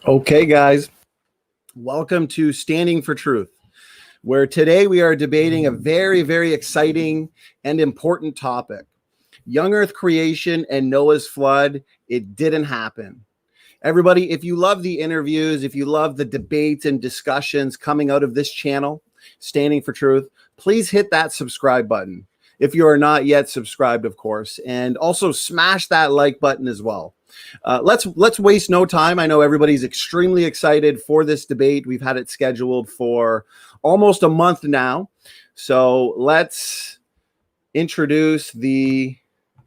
Okay, guys, welcome to Standing for Truth, where today we are debating a very, very exciting and important topic. Young Earth creation and Noah's flood, it didn't happen. Everybody, if you love the interviews, if you love the debates and discussions coming out of this channel, Standing for Truth, please hit that subscribe button. If you are not yet subscribed, of course, and also smash that like button as well. Let's waste no time. I know everybody's extremely excited for this debate. We've had it scheduled for almost a month now. So let's introduce the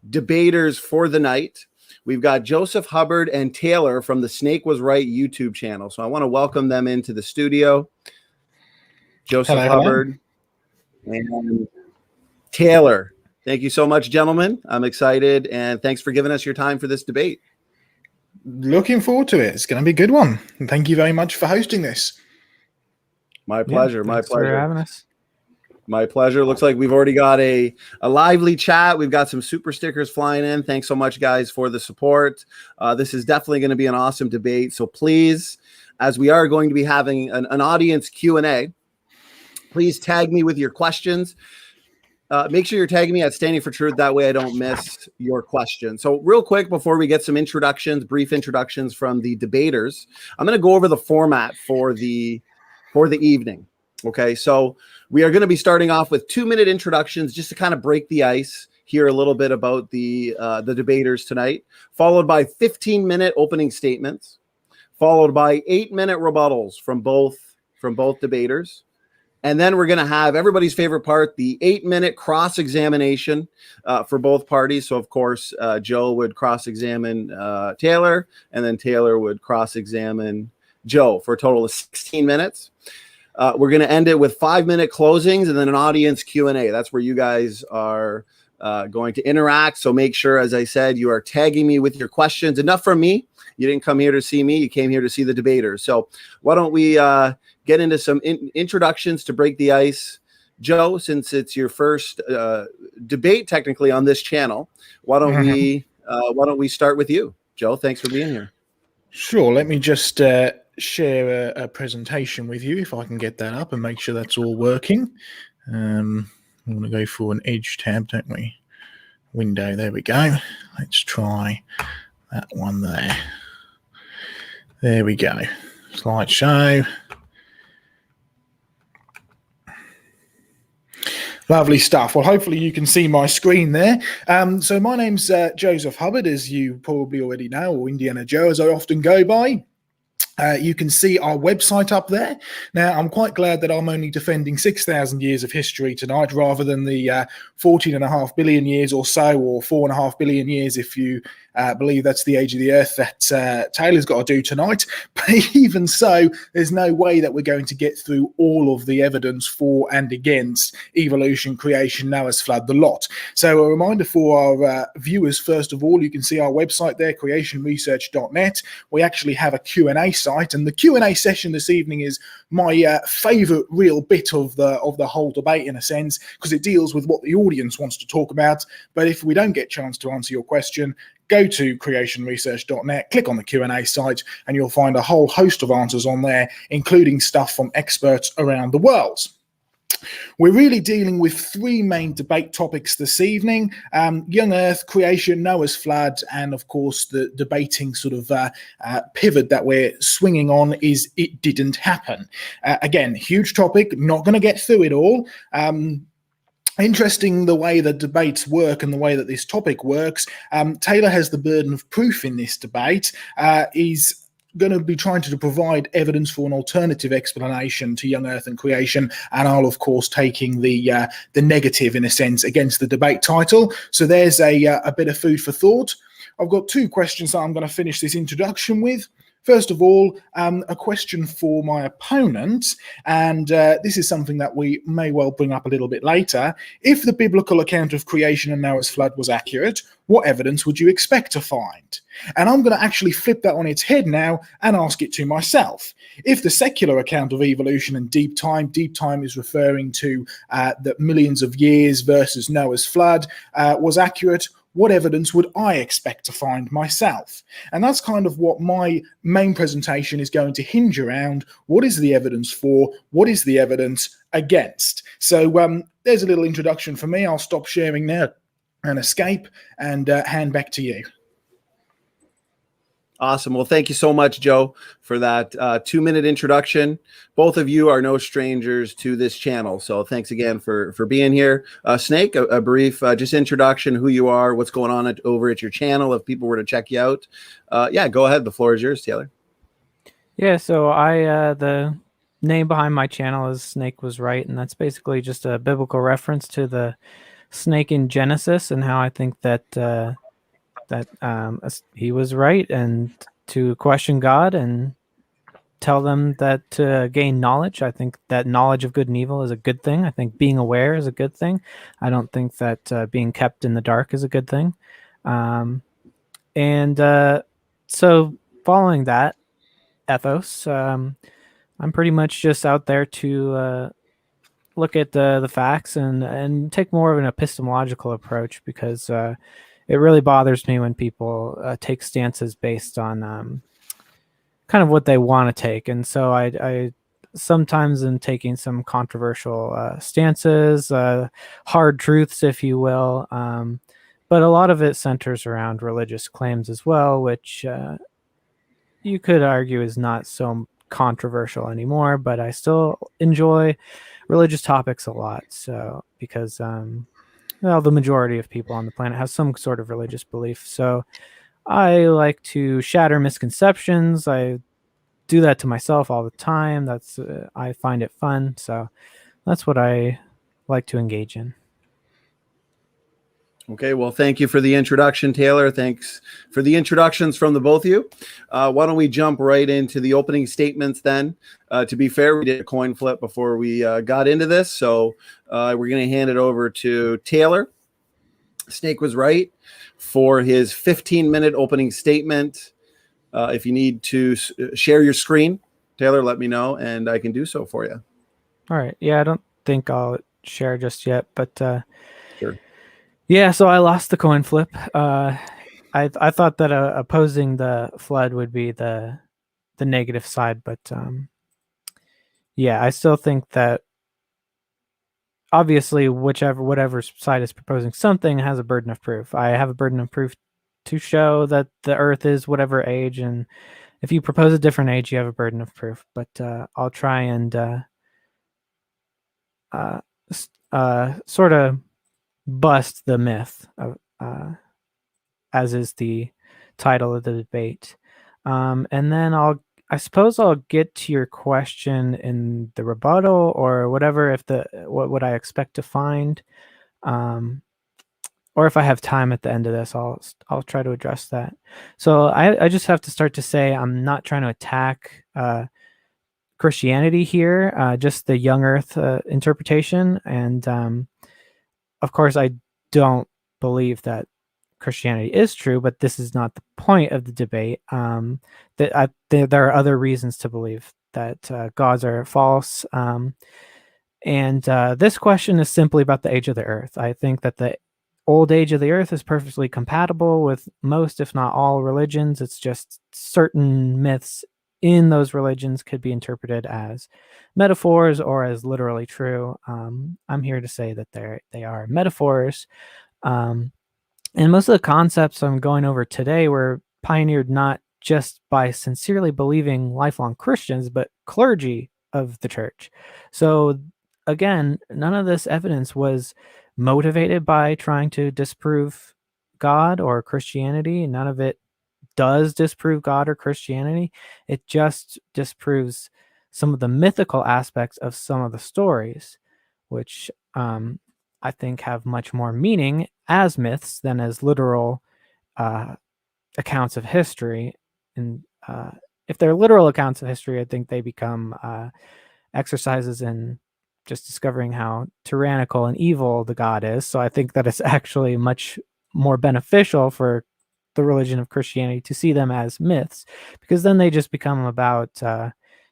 debaters for the night. We've got Joseph Hubbard and Taylor from the Snake Was Right YouTube channel. So I want to welcome them into the studio. Joseph Hubbard and Taylor. Thank you so much, gentlemen. I'm excited, and thanks for giving us your time for this debate. Looking forward to it. It's going to be a good one. And thank you very much for hosting this. My pleasure. My pleasure. For having us. My pleasure. Looks like we've already got a lively chat. We've got some super stickers flying in. Thanks so much, guys, for the support. This is definitely going to be an awesome debate. So please, as we are going to be having an audience Q&A, please tag me with your questions. Make sure you're tagging me at Standing for Truth. That way I don't miss your question. So real quick, before we get some introductions, brief introductions from the debaters, I'm going to go over the format for the evening. Okay, so we are going to be starting off with 2-minute introductions just to kind of break the ice, hear a little bit about the debaters tonight, followed by 15-minute opening statements, followed by 8-minute rebuttals from both debaters. And then we're going to have everybody's favorite part, the 8-minute cross-examination for both parties. So, of course, Joe would cross-examine Taylor, and then Taylor would cross-examine Joe for a total of 16 minutes. We're going to end it with 5-minute closings and then an audience Q&A. That's where you guys are going to interact. So make sure, as I said, you are tagging me with your questions. Enough from me. You didn't come here to see me. You came here to see the debaters. So why don't we get into some introductions to break the ice. Joe, since it's your first debate technically on this channel, why don't we start with you? Joe, thanks for being here. Sure. Let me just share a presentation with you if I can get that up and make sure that's all working. I want to go for an Edge tab, don't we? Window, there we go. Let's try that one there. There we go. Slideshow. Lovely stuff. Well, hopefully you can see my screen there. So my name's Joseph Hubbard, as you probably already know, or Indiana Joe, as I often go by. You can see our website up there. Now, I'm quite glad that I'm only defending 6,000 years of history tonight rather than the 14.5 billion years or so, or 4.5 billion years if you believe that's the age of the Earth that Taylor's got to do tonight. But even so, there's no way that we're going to get through all of the evidence for and against evolution, creation, Noah's flood, the lot. So a reminder for our viewers, first of all, you can see our website there, creationresearch.net. We actually have a Q&A site, and the Q&A session this evening is my favorite real bit of the whole debate, in a sense, because it deals with what the audience wants to talk about. But if we don't get a chance to answer your question, go to creationresearch.net, click on the Q&A site, and you'll find a whole host of answers on there, including stuff from experts around the world. We're really dealing with 3 main debate topics this evening: young Earth, creation, Noah's flood, and of course the debating sort of pivot that we're swinging on is it didn't happen. Again, huge topic, not going to get through it all. Interesting the way that debates work and the way that this topic works. Taylor has the burden of proof in this debate. He's going to be trying to provide evidence for an alternative explanation to young Earth and creation, and I'll of course taking the negative, in a sense, against the debate title. So there's a bit of food for thought. I've got 2 questions that I'm going to finish this introduction with. First of all, a question for my opponent, and this is something that we may well bring up a little bit later. If the biblical account of creation and Noah's flood was accurate, what evidence would you expect to find? And I'm going to actually flip that on its head now and ask it to myself. If the secular account of evolution and deep time is referring to the millions of years versus Noah's flood, was accurate, what evidence would I expect to find myself? And that's kind of what my main presentation is going to hinge around. What is the evidence for? What is the evidence against? So there's a little introduction for me. I'll stop sharing now and escape and hand back to you. Awesome. Well, thank you so much, Joe, for that 2-minute introduction. Both of you are no strangers to this channel, so thanks again for being here. Snake, a brief just introduction, who you are, what's going on over at your channel, if people were to check you out. Yeah, go ahead. The floor is yours, Taylor. Yeah, so the name behind my channel is Snake Was Right, and that's basically just a biblical reference to the snake in Genesis and how I think that he was right, and to question God and tell them that to gain knowledge. I think that knowledge of good and evil is a good thing. I think being aware is a good thing. I don't think that being kept in the dark is a good thing. So following that ethos, I'm pretty much just out there to look at the facts and take more of an epistemological approach, because it really bothers me when people take stances based on kind of what they want to take. And so I sometimes am taking some controversial stances, hard truths, if you will. But a lot of it centers around religious claims as well, which you could argue is not so controversial anymore, but I still enjoy religious topics a lot. So because well, the majority of people on the planet have some sort of religious belief. So I like to shatter misconceptions. I do that to myself all the time. That's I find it fun. So that's what I like to engage in. Okay, well, thank you for the introduction, Taylor. Thanks for the introductions from the both of you. Why don't we jump right into the opening statements then? To be fair, we did a coin flip before we got into this, so we're going to hand it over to Taylor. Snake Was Right for his 15-minute opening statement. If you need to share your screen, Taylor, let me know, and I can do so for you. All right. Yeah, I don't think I'll share just yet, but Sure. Yeah, so I lost the coin flip. I thought that opposing the flood would be the negative side, but yeah, I still think that obviously whatever side is proposing something has a burden of proof. I have a burden of proof to show that the Earth is whatever age, and if you propose a different age, you have a burden of proof. But I'll try and sort of bust the myth of, as is the title of the debate. And then I suppose I'll get to your question in the rebuttal or whatever, what would I expect to find, or if I have time at the end of this, I'll try to address that. So I just have to start to say I'm not trying to attack Christianity here, just the young Earth interpretation. And of course, I don't believe that Christianity is true, but this is not the point of the debate. There are other reasons to believe that gods are false. And this question is simply about the age of the Earth. I think that the old age of the Earth is perfectly compatible with most, if not all, religions. It's just certain myths in those religions could be interpreted as metaphors or as literally true. I'm here to say that they are metaphors. And most of the concepts I'm going over today were pioneered not just by sincerely believing lifelong Christians, but clergy of the church. So again, none of this evidence was motivated by trying to disprove God or Christianity. None of it does disprove God or Christianity. It just disproves some of the mythical aspects of some of the stories, which I think have much more meaning as myths than as literal accounts of history. And if they're literal accounts of history, I think they become exercises in just discovering how tyrannical and evil the God is. So I think that it's actually much more beneficial for the religion of Christianity to see them as myths, because then they just become about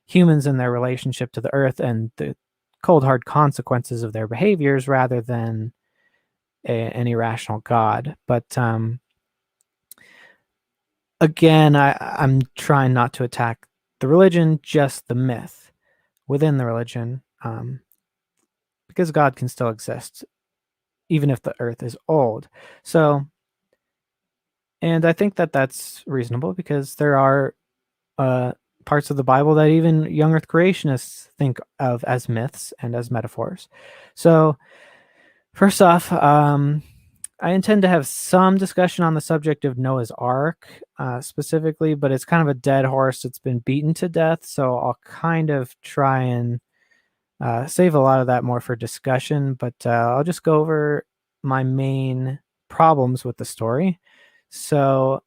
humans and their relationship to the earth and the cold hard consequences of their behaviors, rather than an irrational God. But again, I'm trying not to attack the religion, just the myth within the religion, because God can still exist, even if the earth is old. So, and I think that that's reasonable because there are parts of the Bible that even young earth creationists think of as myths and as metaphors. So, first off, I intend to have some discussion on the subject of Noah's Ark specifically, but it's kind of a dead horse that's been beaten to death. So I'll kind of try and save a lot of that more for discussion, but I'll just go over my main problems with the story. So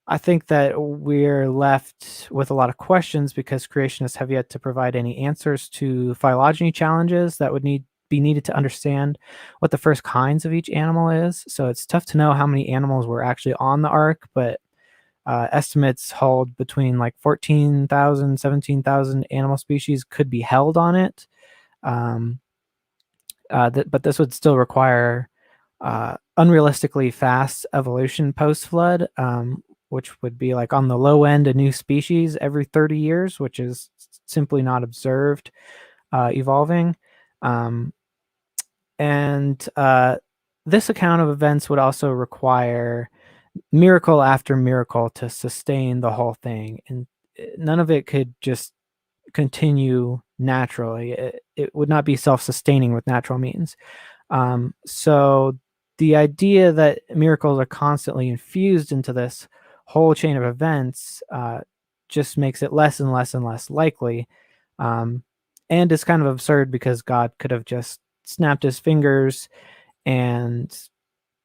I think that we're left with a lot of questions because creationists have yet to provide any answers to phylogeny challenges that would be needed to understand what the first kinds of each animal is. So it's tough to know how many animals were actually on the ark, but estimates hold between like 14,000, 17,000 animal species could be held on it. But this would still require unrealistically fast evolution post-flood, which would be like on the low end a new species every 30 years, which is simply not observed evolving. And this account of events would also require miracle after miracle to sustain the whole thing. And none of it could just continue naturally. It would not be self-sustaining with natural means. So the idea that miracles are constantly infused into this whole chain of events just makes it less and less and less likely. And it's kind of absurd because God could have just snapped his fingers and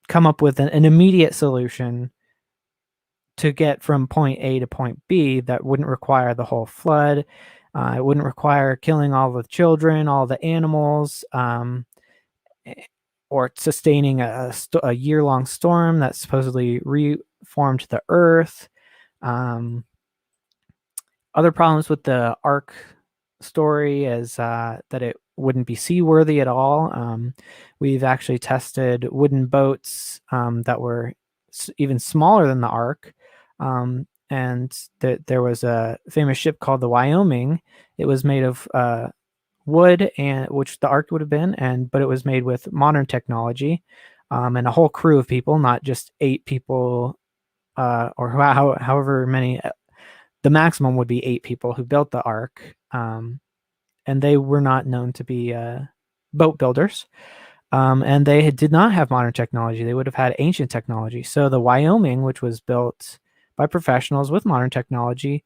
come up with an immediate solution to get from point A to point B that wouldn't require the whole flood. It wouldn't require killing all the children, all the animals, or sustaining a year-long storm that supposedly reformed the earth. Other problems with the Ark story is that it wouldn't be seaworthy at all. We've actually tested wooden boats that were even smaller than the Ark. And there was a famous ship called the Wyoming. It was made of wood, and which the Ark would have been, but it was made with modern technology, and a whole crew of people, not just 8 people, or however many. The maximum would be 8 people who built the Ark, and they were not known to be boat builders. And they did not have modern technology. They would have had ancient technology. So the Wyoming, which was built by professionals with modern technology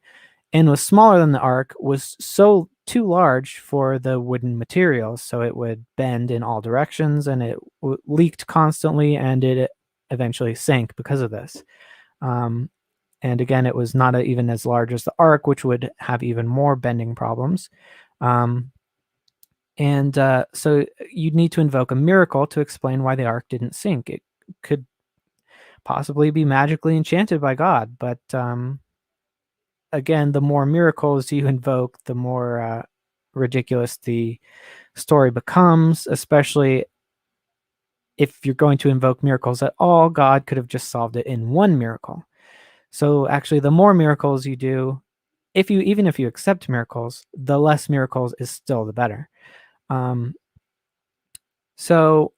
and was smaller than the Ark, was so too large for the wooden materials. So it would bend in all directions, and it leaked constantly, and it eventually sank because of this. And again, it was not even as large as the Ark, which would have even more bending problems. So you'd need to invoke a miracle to explain why the Ark didn't sink. It could possibly be magically enchanted by God, but again, the more miracles you invoke, the more ridiculous the story becomes, especially if you're going to invoke miracles at all. God could have just solved it in one miracle. So actually, the more miracles you do, even if you accept miracles, the less miracles is still the better. So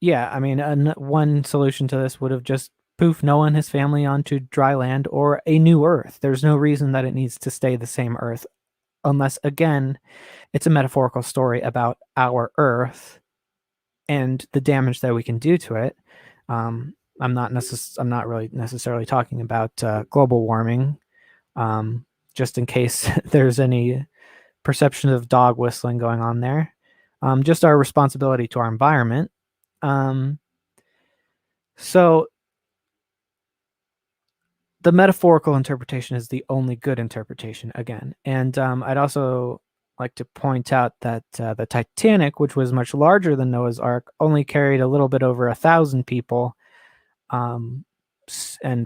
yeah, I mean, one solution to this would have just poof Noah and his family onto dry land or a new Earth. There's no reason that it needs to stay the same Earth, unless again, it's a metaphorical story about our Earth and the damage that we can do to it. I'm not really necessarily talking about global warming, just in case there's any perception of dog whistling going on there. Just our responsibility to our environment. So the metaphorical interpretation is the only good interpretation again. And I'd also like to point out that the Titanic, which was much larger than Noah's Ark, only carried a little bit over 1,000 people. And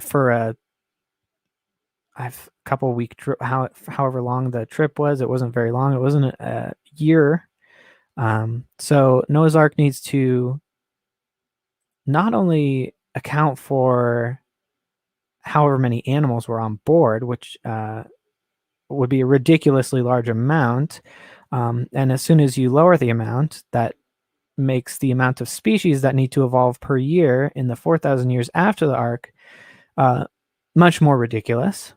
for a couple week trip, however long the trip was, it wasn't very long. It wasn't a year. So Noah's Ark needs to not only account for however many animals were on board, which would be a ridiculously large amount, and as soon as you lower the amount, that makes the amount of species that need to evolve per year in the 4,000 years after the ark much more ridiculous.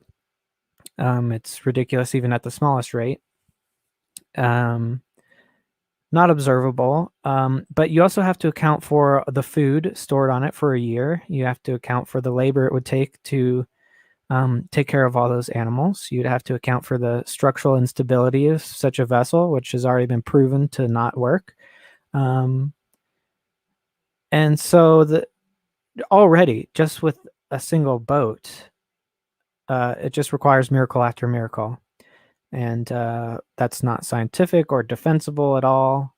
It's ridiculous even at the smallest rate. Not observable, but you also have to account for the food stored on it for a year. You have to account for the labor it would take to take care of all those animals. You'd have to account for the structural instability of such a vessel, which has already been proven to not work. And so already, just with a single boat, it just requires miracle after miracle. And that's not scientific or defensible at all.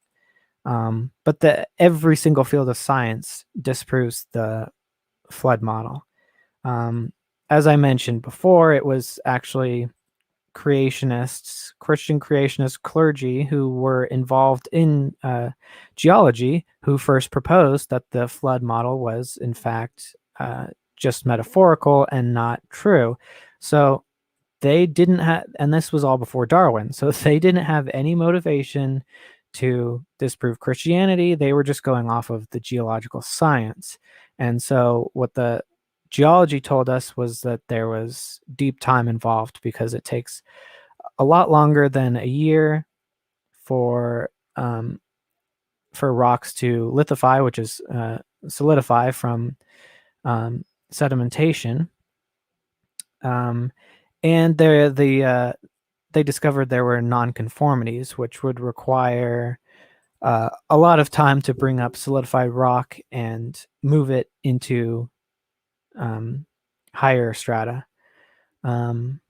But every single field of science disproves the flood model. As I mentioned before, it was actually creationists, Christian creationist clergy who were involved in geology who first proposed that the flood model was, in fact, just metaphorical and not true. So they didn't have, and this was all before Darwin, so they didn't have any motivation to disprove Christianity. They were just going off of the geological science. And so what the geology told us was that there was deep time involved because it takes a lot longer than a year for rocks to lithify, which is solidify from sedimentation. And they discovered there were nonconformities, which would require a lot of time to bring up solidified rock and move it into higher strata. But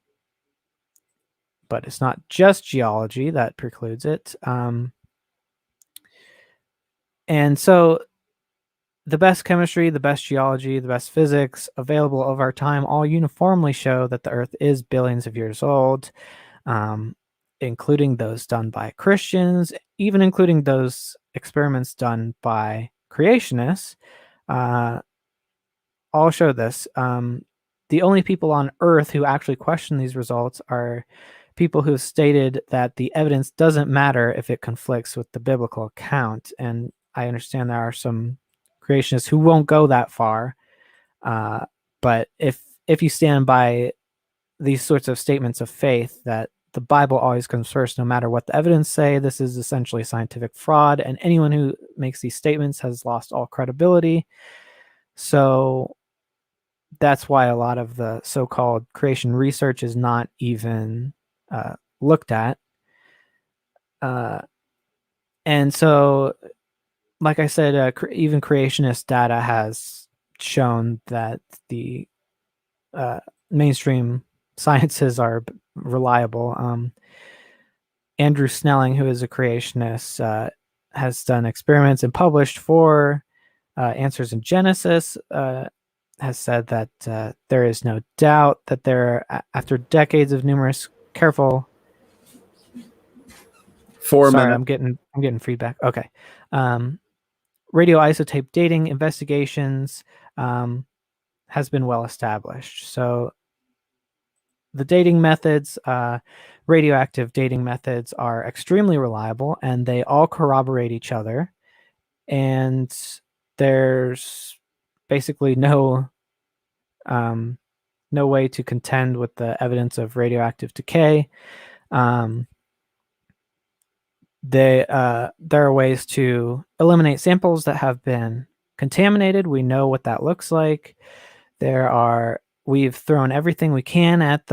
it's not just geology that precludes it. And so the best chemistry, the best geology, the best physics available of our time all uniformly show that the Earth is billions of years old, including those done by Christians, even including those experiments done by creationists, all show this. The only people on Earth who actually question these results are people who have stated that the evidence doesn't matter if it conflicts with the biblical account. And I understand there are some creationists who won't go that far. But if you stand by these sorts of statements of faith that the Bible always comes first, no matter what the evidence say, this is essentially scientific fraud. And anyone who makes these statements has lost all credibility. So that's why a lot of the so-called creation research is not even looked at. And so, like I said, even creationist data has shown that the mainstream sciences are reliable. Andrew Snelling, who is a creationist, has done experiments and published 4 answers in Genesis, has said that there is no doubt that after decades of numerous careful. 4 Sorry, minutes. I'm getting feedback. Okay. Radioisotope dating investigations has been well established. So the dating methods, radioactive dating methods, are extremely reliable, and they all corroborate each other. And there's basically no way to contend with the evidence of radioactive decay. There are ways to eliminate samples that have been contaminated. We know what that looks like. We've thrown everything we can at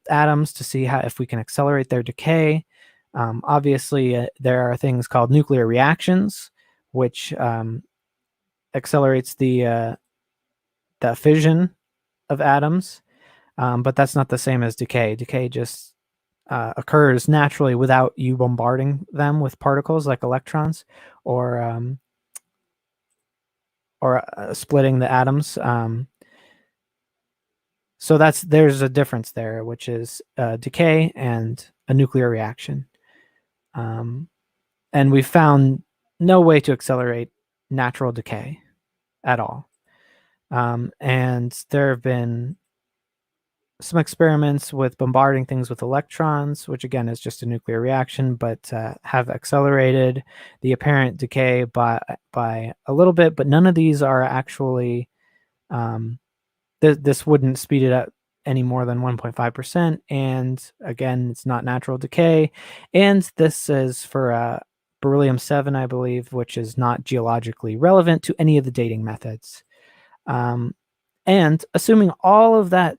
atoms to see if we can accelerate their decay. Obviously, there are things called nuclear reactions, which accelerates the fission of atoms, but that's not the same as decay. Decay just occurs naturally without you bombarding them with particles like electrons or splitting the atoms. So there's a difference there, which is decay and a nuclear reaction. and we found no way to accelerate natural decay at all. And there have been some experiments with bombarding things with electrons, which again is just a nuclear reaction, but have accelerated the apparent decay by a little bit. But none of these are actually, this wouldn't speed it up any more than 1.5%. And again, it's not natural decay. And this is for beryllium-7, I believe, which is not geologically relevant to any of the dating methods. And assuming all of that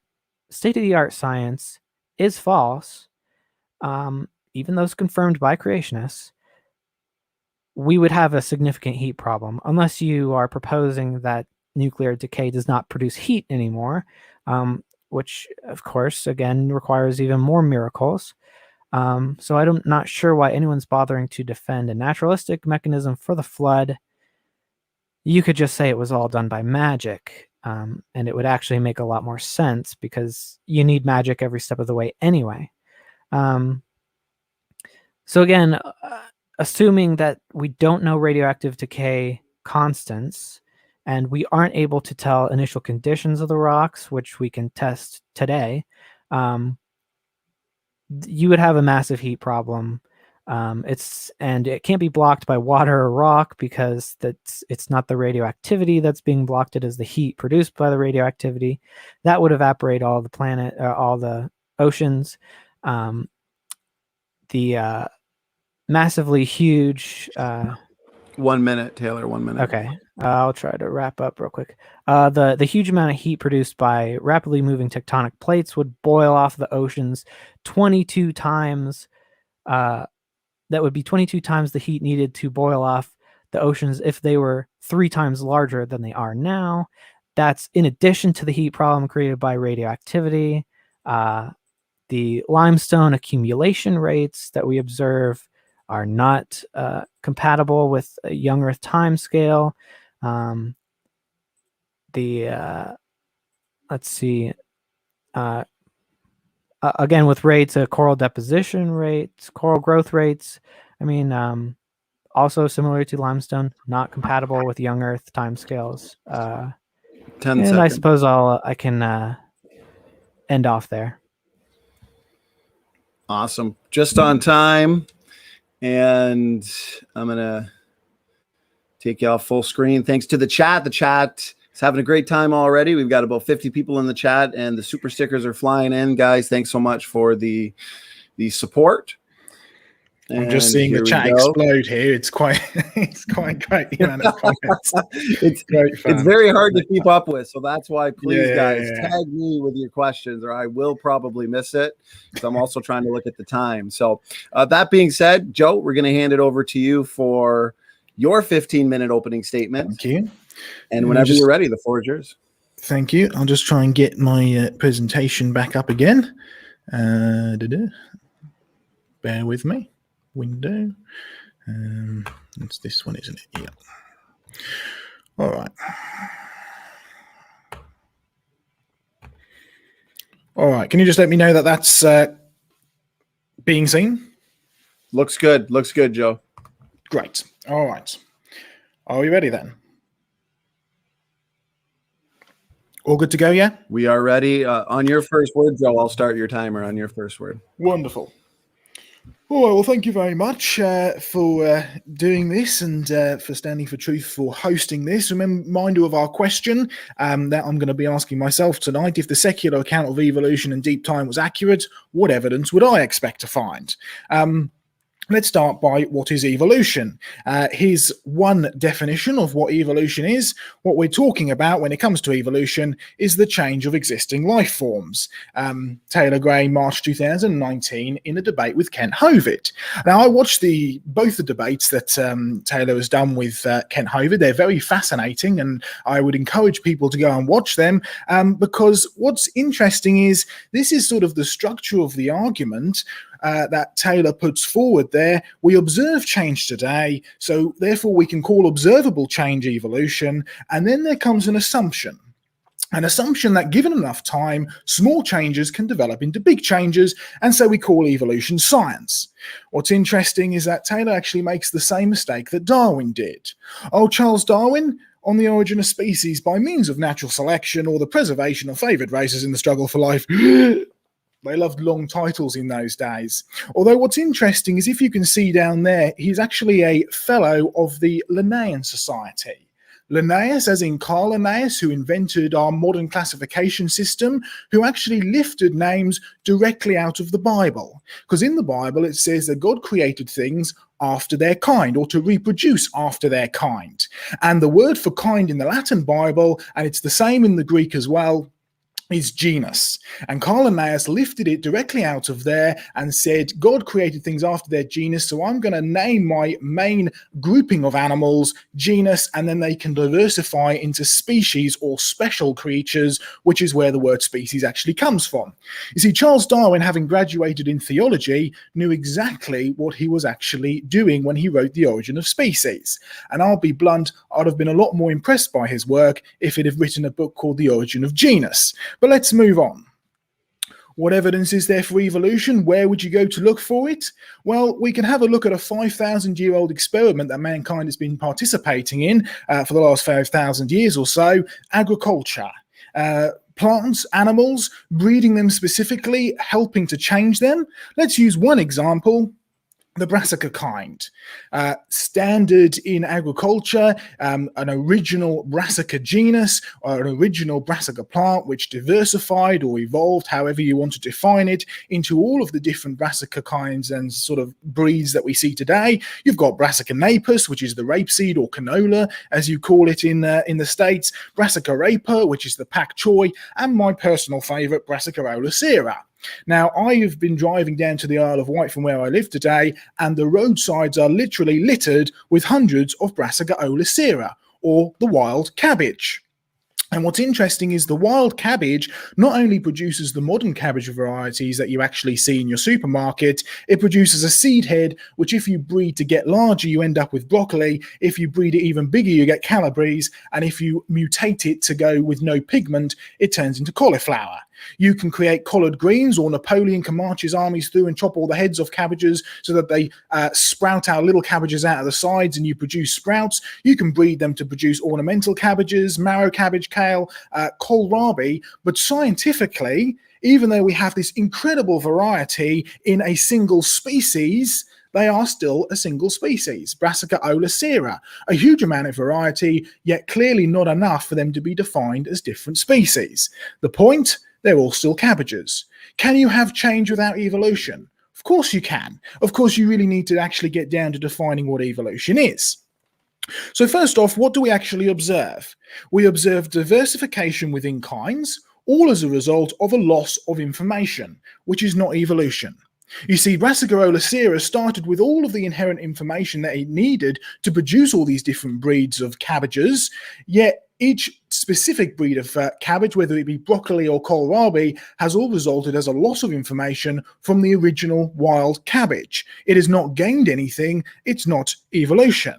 state-of-the-art science is false, even though it's confirmed by creationists, we would have a significant heat problem, unless you are proposing that nuclear decay does not produce heat anymore, which, of course, again, requires even more miracles. So I'm not sure why anyone's bothering to defend a naturalistic mechanism for the flood. You could just say it was all done by magic. And it would actually make a lot more sense, because you need magic every step of the way anyway. So again, assuming that we don't know radioactive decay constants, and we aren't able to tell initial conditions of the rocks, which we can test today, you would have a massive heat problem. And it can't be blocked by water or rock, because it's not the radioactivity that's being blocked, it is the heat produced by the radioactivity. That would evaporate all the oceans. The massively huge 1 minute, Taylor, 1 minute. Okay, I'll try to wrap up real quick. The huge amount of heat produced by rapidly moving tectonic plates would boil off the oceans 22 times. That would be 22 times the heat needed to boil off the oceans if they were 3 times larger than they are now. That's in addition to the heat problem created by radioactivity. The limestone accumulation rates that we observe are not compatible with a young Earth time scale. Let's see. Again, with rates of coral deposition rates, coral growth rates, I mean, also similar to limestone, not compatible with young Earth timescales. 10 and seconds. I suppose I can end off there. Awesome. Just on time. And I'm going to take you off full screen. Thanks to the chat. The chat is having a great time already. We've got about 50 people in the chat, and the super stickers are flying in. Guys, thanks so much for the support. I'm just seeing the chat explode here. It's quite great. The amount of comments. It's great fun. It's very hard to keep up with, so that's why please, guys, tag me with your questions, or I will probably miss it, because I'm also trying to look at the time. So that being said, Joe, we're going to hand it over to you for your 15-minute opening statement. Thank you. And whenever you're ready, the floor is yours. Thank you. I'll just try and get my presentation back up again. Bear with me. Window. It's this one, isn't it? Yeah. All right. All right. Can you just let me know that that's being seen? Looks good. Looks good, Joe. Great. All right. Are we ready then? All good to go, yeah? We are ready. On your first word, Joe, I'll start your timer on your first word. Wonderful. All right, well, thank you very much for doing this, and for Standing for Truth for hosting this. Reminder of our question that I'm going to be asking myself tonight: if the secular account of evolution and deep time was accurate, what evidence would I expect to find? Let's start by what is evolution. Here's one definition of what evolution is. What we're talking about when it comes to evolution is the change of existing life forms. Taylor Gray, March 2019, in a debate with Kent Hovind. Now, I watched both the debates that Taylor has done with Kent Hovind. They're very fascinating, and I would encourage people to go and watch them, because what's interesting is this is sort of the structure of the argument that Taylor puts forward there. We observe change today, so therefore we can call observable change evolution, and then there comes an assumption. An assumption that given enough time, small changes can develop into big changes, and so we call evolution science. What's interesting is that Taylor actually makes the same mistake that Darwin did. Oh, Charles Darwin, on the origin of species by means of natural selection or the preservation of favoured races in the struggle for life. They loved long titles in those days. Although what's interesting is if you can see down there, he's actually a fellow of the Linnaean Society. Linnaeus, as in Carl Linnaeus, who invented our modern classification system, who actually lifted names directly out of the Bible. Because in the Bible it says that God created things after their kind, or to reproduce after their kind. And the word for kind in the Latin Bible, and it's the same in the Greek as well, is genus. And Carl Linnaeus lifted it directly out of there and said, God created things after their genus, so I'm going to name my main grouping of animals genus, and then they can diversify into species or special creatures, which is where the word species actually comes from. You see, Charles Darwin, having graduated in theology, knew exactly what he was actually doing when he wrote The Origin of Species. And I'll be blunt, I'd have been a lot more impressed by his work if he'd have written a book called The Origin of Genus. But let's move on. What evidence is there for evolution? Where would you go to look for it? Well, we can have a look at a 5,000-year-old experiment that mankind has been participating in for the last 5,000 years or so, agriculture. Plants, animals, breeding them specifically, helping to change them. Let's use one example. The brassica kind. Standard in agriculture, an original brassica genus or an original brassica plant which diversified or evolved, however you want to define it, into all of the different brassica kinds and sort of breeds that we see today. You've got Brassica napus, which is the rapeseed or canola, as you call it in the States, Brassica rapa, which is the pak choi, and my personal favourite, Brassica oleracea. Now, I have been driving down to the Isle of Wight from where I live today, and the roadsides are literally littered with hundreds of Brassica oleracea, or the wild cabbage. And what's interesting is the wild cabbage not only produces the modern cabbage varieties that you actually see in your supermarket, it produces a seed head, which if you breed to get larger, you end up with broccoli. If you breed it even bigger, you get calabrese. And if you mutate it to go with no pigment, it turns into cauliflower. You can create collard greens, or Napoleon can march his armies through and chop all the heads off cabbages so that they sprout out little cabbages out of the sides and you produce sprouts. You can breed them to produce ornamental cabbages, marrow cabbage, kale, kohlrabi. But scientifically, even though we have this incredible variety in a single species, they are still a single species, Brassica oleracea, a huge amount of variety, yet clearly not enough for them to be defined as different species. The point? They're all still cabbages. Can you have change without evolution? Of course you can. Of course you really need to actually get down to defining what evolution is. So first off, what do we actually observe? We observe diversification within kinds, all as a result of a loss of information, which is not evolution. You see, Brassica oleracea started with all of the inherent information that it needed to produce all these different breeds of cabbages, yet each specific breed of cabbage, whether it be broccoli or kohlrabi, has all resulted as a loss of information from the original wild cabbage. It has not gained anything. It's not evolution.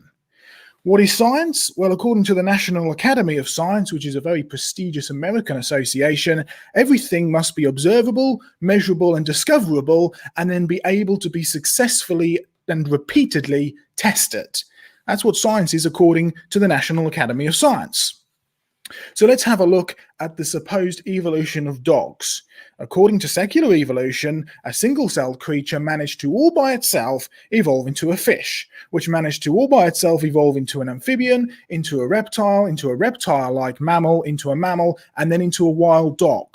What is science? Well, according to the National Academy of Science, which is a very prestigious American association, everything must be observable, measurable, and discoverable, and then be able to be successfully and repeatedly tested. That's what science is according to the National Academy of Science. So let's have a look at the supposed evolution of dogs. According to secular evolution, a single-celled creature managed to all by itself evolve into a fish, which managed to all by itself evolve into an amphibian, into a reptile-like mammal, into a mammal, and then into a wild dog.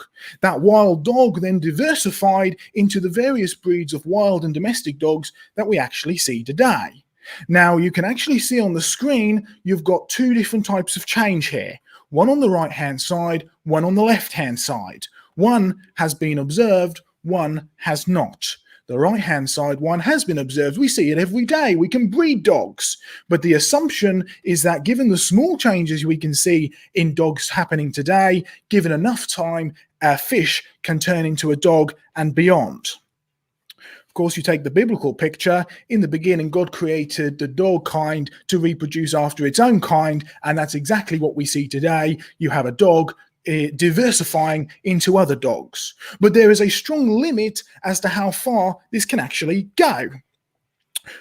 That wild dog then diversified into the various breeds of wild and domestic dogs that we actually see today. Now, you can actually see on the screen, you've got two different types of change here. One on the right-hand side, one on the left-hand side. One has been observed, one has not. The right-hand side one has been observed. We see it every day. We can breed dogs. But the assumption is that given the small changes we can see in dogs happening today, given enough time, a fish can turn into a dog and beyond. Of course, you take the biblical picture. In the beginning, God created the dog kind to reproduce after its own kind, and that's exactly what we see today. You have a dog diversifying into other dogs. But there is a strong limit as to how far this can actually go.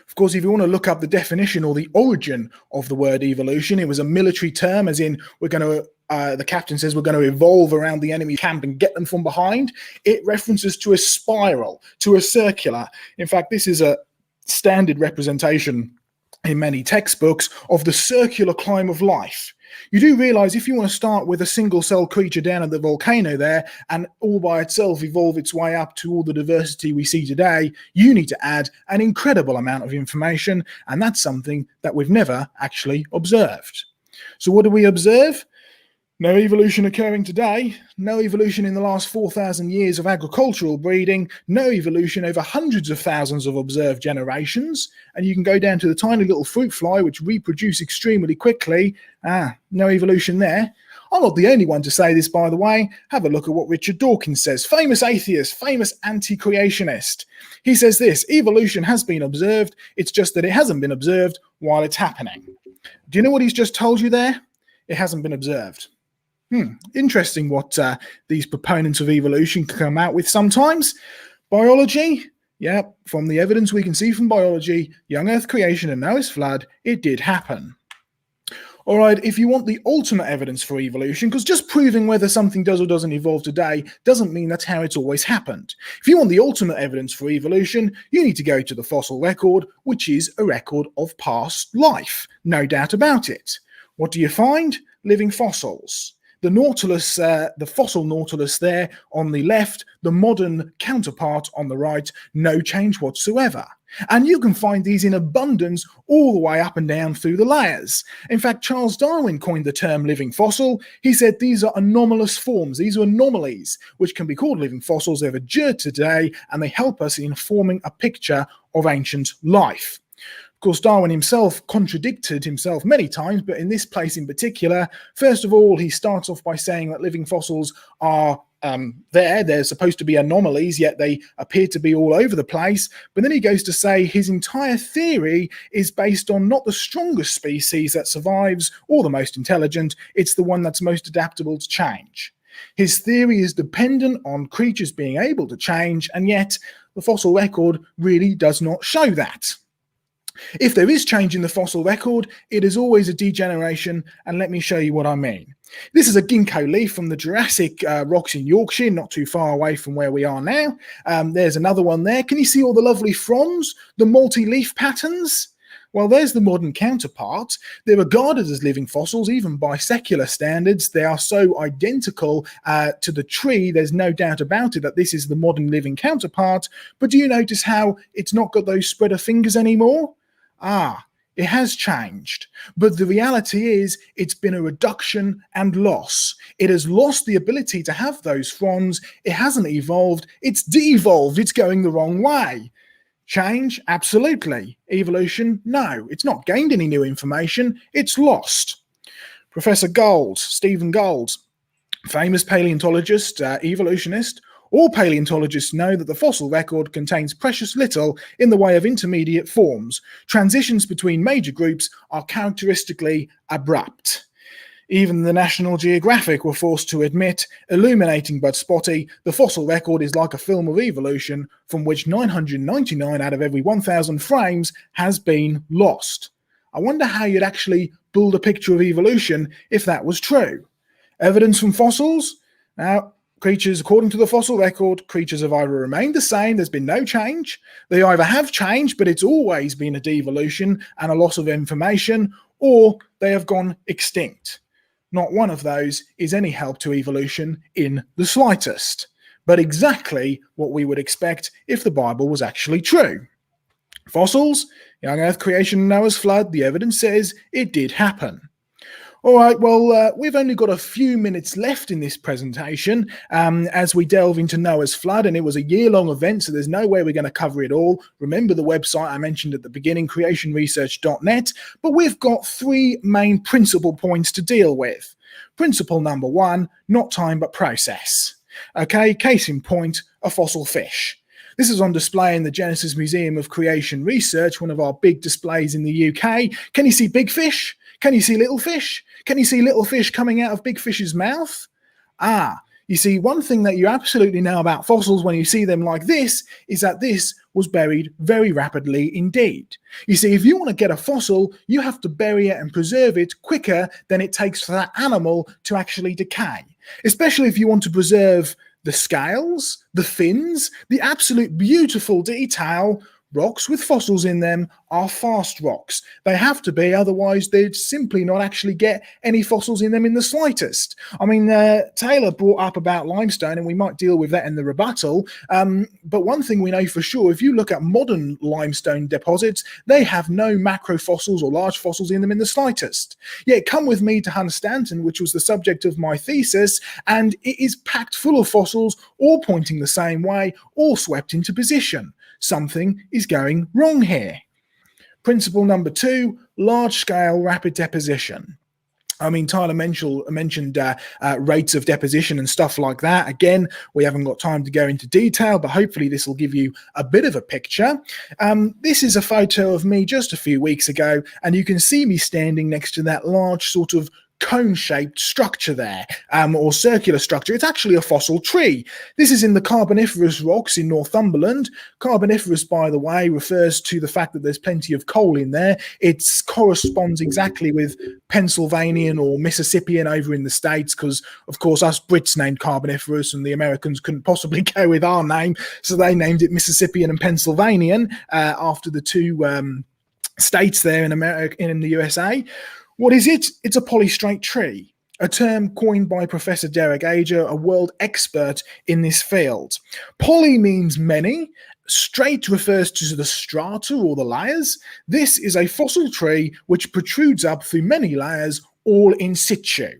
Of course, if you want to look up the definition or the origin of the word evolution, it was a military term, as in the captain says we're going to evolve around the enemy camp and get them from behind. It references to a spiral, to a circular. In fact, this is a standard representation in many textbooks of the circular climb of life. You do realize if you want to start with a single cell creature down at the volcano there and all by itself evolve its way up to all the diversity we see today, you need to add an incredible amount of information, and that's something that we've never actually observed. So what do we observe? No evolution occurring today, no evolution in the last 4,000 years of agricultural breeding, no evolution over hundreds of thousands of observed generations, and you can go down to the tiny little fruit fly which reproduce extremely quickly. No evolution there. I'm not the only one to say this, by the way. Have a look at what Richard Dawkins says, famous atheist, famous anti-creationist. He says this: evolution has been observed, it's just that it hasn't been observed while it's happening. Do you know what he's just told you there? It hasn't been observed. Interesting what these proponents of evolution can come out with sometimes. Biology, yeah, from the evidence we can see from biology, young Earth creation and Noah's flood, it did happen. All right, if you want the ultimate evidence for evolution, because just proving whether something does or doesn't evolve today doesn't mean that's how it's always happened. If you want the ultimate evidence for evolution, you need to go to the fossil record, which is a record of past life. No doubt about it. What do you find? Living fossils. The Nautilus, the fossil Nautilus there on the left, the modern counterpart on the right, no change whatsoever. And you can find these in abundance all the way up and down through the layers. In fact, Charles Darwin coined the term living fossil. He said these are anomalous forms. These are anomalies which can be called living fossils. They've occurred today and they help us in forming a picture of ancient life. Of course, Darwin himself contradicted himself many times, but in this place in particular, first of all, he starts off by saying that living fossils are they're supposed to be anomalies, yet they appear to be all over the place. But then he goes to say his entire theory is based on not the strongest species that survives or the most intelligent, it's the one that's most adaptable to change. His theory is dependent on creatures being able to change, and yet the fossil record really does not show that. If there is change in the fossil record, it is always a degeneration, and let me show you what I mean. This is a ginkgo leaf from the Jurassic rocks in Yorkshire, not too far away from where we are now. There's another one there. Can you see all the lovely fronds, the multi-leaf patterns? Well, there's the modern counterpart. They're regarded as living fossils, even by secular standards. They are so identical to the tree, there's no doubt about it that this is the modern living counterpart. But do you notice how it's not got those spreader fingers anymore? It has changed. But the reality is it's been a reduction and loss. It has lost the ability to have those fronds. It hasn't evolved. It's de-evolved. It's going the wrong way. Change? Absolutely. Evolution? No. It's not gained any new information. It's lost. Professor Gold, Stephen Gold, famous paleontologist, evolutionist. All paleontologists know that the fossil record contains precious little in the way of intermediate forms. Transitions between major groups are characteristically abrupt. Even the National Geographic were forced to admit, illuminating but spotty, the fossil record is like a film of evolution from which 999 out of every 1,000 frames has been lost. I wonder how you'd actually build a picture of evolution if that was true. Evidence from fossils? Now, creatures, according to the fossil record, creatures have either remained the same, there's been no change, they either have changed, but it's always been a devolution and a loss of information, or they have gone extinct. Not one of those is any help to evolution in the slightest, but exactly what we would expect if the Bible was actually true. Fossils, young Earth creation and Noah's flood, the evidence says it did happen. All right, well, we've only got a few minutes left in this presentation as we delve into Noah's flood, and it was a year-long event, so there's no way we're going to cover it all. Remember the website I mentioned at the beginning, creationresearch.net, but we've got three main principal points to deal with. Principle number one, not time but process. Okay, case in point, a fossil fish. This is on display in the Genesis Museum of Creation Research, one of our big displays in the UK. Can you see big fish? Can you see little fish? Can you see little fish coming out of big fish's mouth? You see, one thing that you absolutely know about fossils when you see them like this is that this was buried very rapidly indeed. You see, if you want to get a fossil, you have to bury it and preserve it quicker than it takes for that animal to actually decay, especially if you want to preserve the scales, the fins, the absolute beautiful detail. Rocks with fossils in them are fast rocks. They have to be, otherwise they'd simply not actually get any fossils in them in the slightest. I mean, Taylor brought up about limestone, and we might deal with that in the rebuttal. But one thing we know for sure, if you look at modern limestone deposits, they have no macrofossils or large fossils in them in the slightest. Yet come with me to Hunstanton, which was the subject of my thesis, and it is packed full of fossils, all pointing the same way, all swept into position. Something is going wrong here. Principle number 2, large-scale rapid deposition. I mean, Tyler mentioned rates of deposition and stuff like that. Again, we haven't got time to go into detail, but hopefully this will give you a bit of a picture. This is a photo of me just a few weeks ago, and you can see me standing next to that large sort of cone-shaped structure there, or circular structure. It's actually a fossil tree. This is in the Carboniferous rocks in Northumberland. Carboniferous, by the way, refers to the fact that there's plenty of coal in there. It corresponds exactly with Pennsylvanian or Mississippian over in the States, because, of course, us Brits named Carboniferous, and the Americans couldn't possibly go with our name, so they named it Mississippian and Pennsylvanian after the two states there in America, in the USA. What is it? It's a polystrate tree, a term coined by Professor Derek Ager, a world expert in this field. Poly means many. Straight refers to the strata or the layers. This is a fossil tree which protrudes up through many layers, all in situ.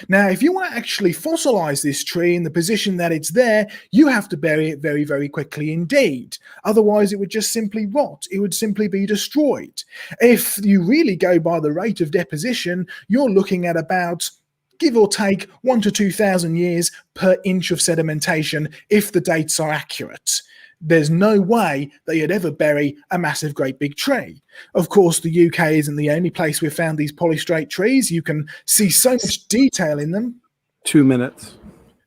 Now, if you want to actually fossilize this tree in the position that it's there, you have to bury it very, very quickly indeed. Otherwise, it would just simply rot. It would simply be destroyed. If you really go by the rate of deposition, you're looking at about, give or take, 1,000 to 2,000 years per inch of sedimentation if the dates are accurate. There's no way that you'd ever bury a massive, great big tree. Of course, the UK isn't the only place we've found these polystrate trees. You can see so much detail in them. 2 minutes.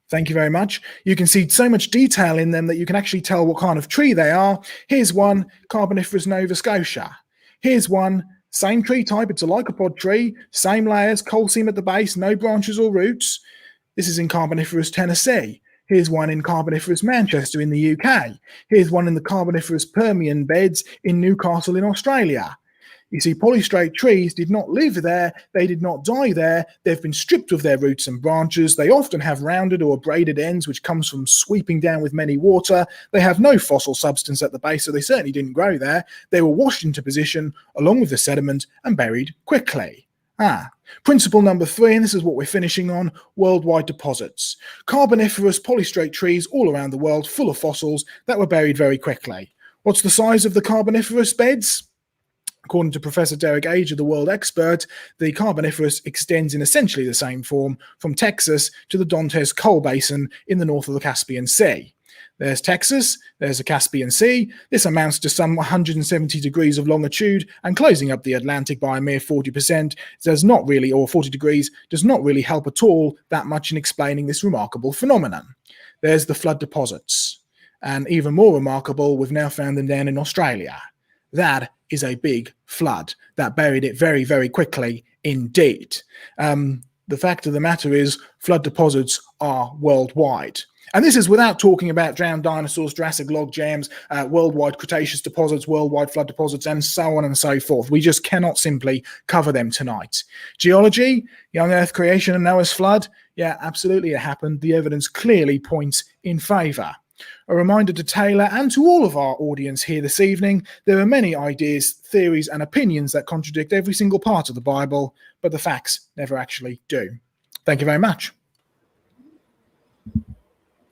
Thank you very much. You can see so much detail in them that you can actually tell what kind of tree they are. Here's one, Carboniferous Nova Scotia. Here's one, same tree type, it's a lycopod tree, same layers, coal seam at the base, no branches or roots. This is in Carboniferous Tennessee. Here's one in Carboniferous Manchester in the UK. Here's one in the Carboniferous Permian beds in Newcastle in Australia. You see, polystrate trees did not live there, they did not die there, they've been stripped of their roots and branches, they often have rounded or braided ends which comes from sweeping down with many water, they have no fossil substance at the base, so they certainly didn't grow there, they were washed into position along with the sediment and buried quickly. Principle number 3, and this is what we're finishing on, worldwide deposits. Carboniferous polystrate trees all around the world full of fossils that were buried very quickly. What's the size of the Carboniferous beds? According to Professor Derek Ager, the world expert, the Carboniferous extends in essentially the same form from Texas to the Dantes Coal Basin in the north of the Caspian Sea. There's Texas, there's the Caspian Sea. This amounts to some 170 degrees of longitude, and closing up the Atlantic by a mere 40% does not really, or 40 degrees, does not really help at all that much in explaining this remarkable phenomenon. There's the flood deposits. And even more remarkable, we've now found them down in Australia. That is a big flood that buried it very, very quickly indeed. The fact of the matter is, flood deposits are worldwide. And this is without talking about drowned dinosaurs, Jurassic log jams, worldwide Cretaceous deposits, worldwide flood deposits, and so on and so forth. We just cannot simply cover them tonight. Geology, young Earth creation and Noah's flood, yeah, absolutely it happened. The evidence clearly points in favour. A reminder to Taylor and to all of our audience here this evening, there are many ideas, theories and opinions that contradict every single part of the Bible, but the facts never actually do. Thank you very much.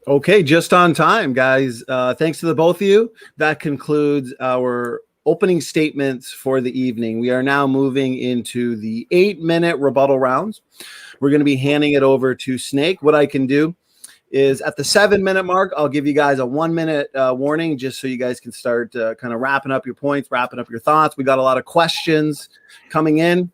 Okay, just on time, guys. Thanks to the both of you. That concludes our opening statements for the evening. We are now moving into the 8-minute rebuttal rounds. We're going to be handing it over to Snake. What I can do is at the 7-minute mark, I'll give you guys a 1-minute warning just so you guys can start kind of wrapping up your points, wrapping up your thoughts. We got a lot of questions coming in.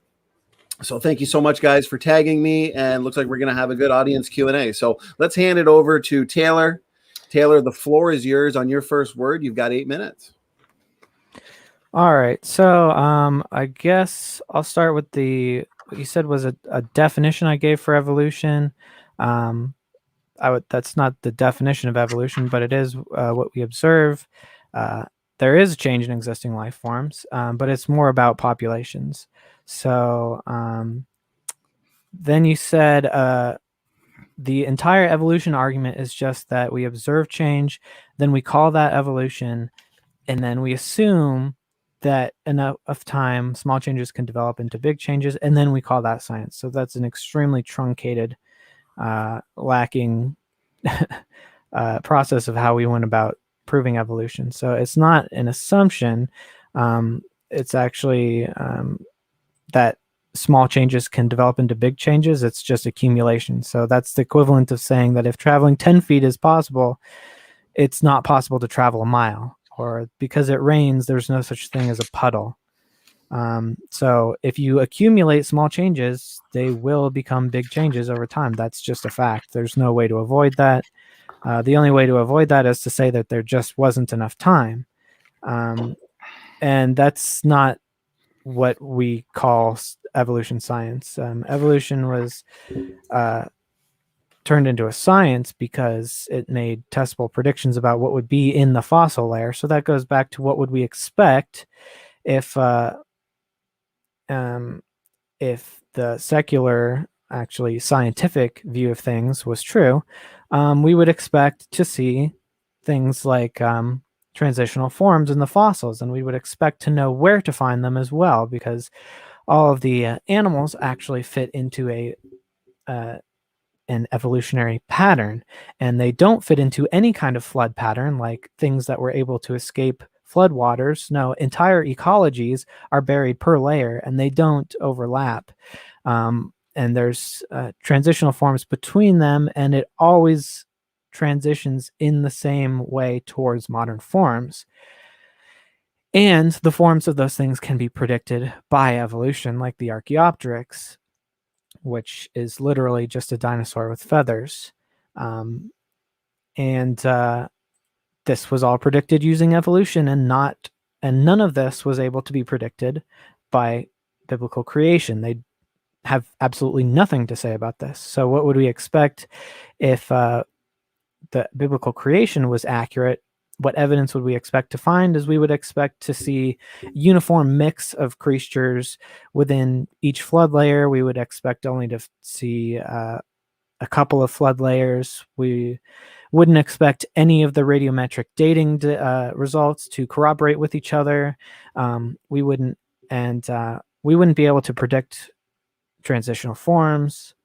So thank you so much, guys, for tagging me. And looks like we're going to have a good audience Q&A. So let's hand it over to Taylor. Taylor, the floor is yours on your first word. You've got 8 minutes. All right. So I guess I'll start with what you said was a definition I gave for evolution. That's not the definition of evolution, but it is what we observe. There is a change in existing life forms, but it's more about populations. So then you said the entire evolution argument is just that we observe change, then we call that evolution, and then we assume that enough of time, small changes can develop into big changes, and then we call that science. So that's an extremely truncated, lacking process of how we went about proving evolution. So it's not an assumption. It's actually that small changes can develop into big changes. It's just accumulation. So that's the equivalent of saying that if traveling 10 feet is possible, it's not possible to travel a mile. Or because it rains, there's no such thing as a puddle. So if you accumulate small changes, they will become big changes over time. That's just a fact. There's no way to avoid that. The only way to avoid that is to say that there just wasn't enough time. And that's not what we call evolution science. Evolution was turned into a science because it made testable predictions about what would be in the fossil layer. So that goes back to what would we expect if the secular, actually scientific view of things was true. We would expect to see things like transitional forms in the fossils, and we would expect to know where to find them as well, because all of the animals actually fit into an evolutionary pattern, and they don't fit into any kind of flood pattern like things that were able to escape floodwaters. No, entire ecologies are buried per layer and they don't overlap. And there's transitional forms between them, and it always transitions in the same way towards modern forms. And the forms of those things can be predicted by evolution, like the Archaeopteryx, which is literally just a dinosaur with feathers. And this was all predicted using evolution, and none of this was able to be predicted by biblical creation. They have absolutely nothing to say about this. So what would we expect if the biblical creation was accurate? What evidence would we expect to find? Is we would expect to see a uniform mix of creatures within each flood layer. We would expect only to see a couple of flood layers. We wouldn't expect any of the radiometric dating results to corroborate with each other. We wouldn't be able to predict transitional forms.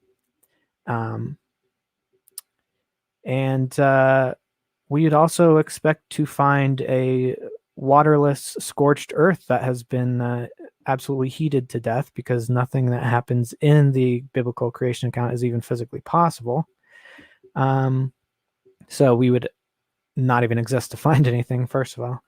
We would also expect to find a waterless, scorched earth that has been absolutely heated to death, because nothing that happens in the biblical creation account is even physically possible. So we would not even exist to find anything, first of all.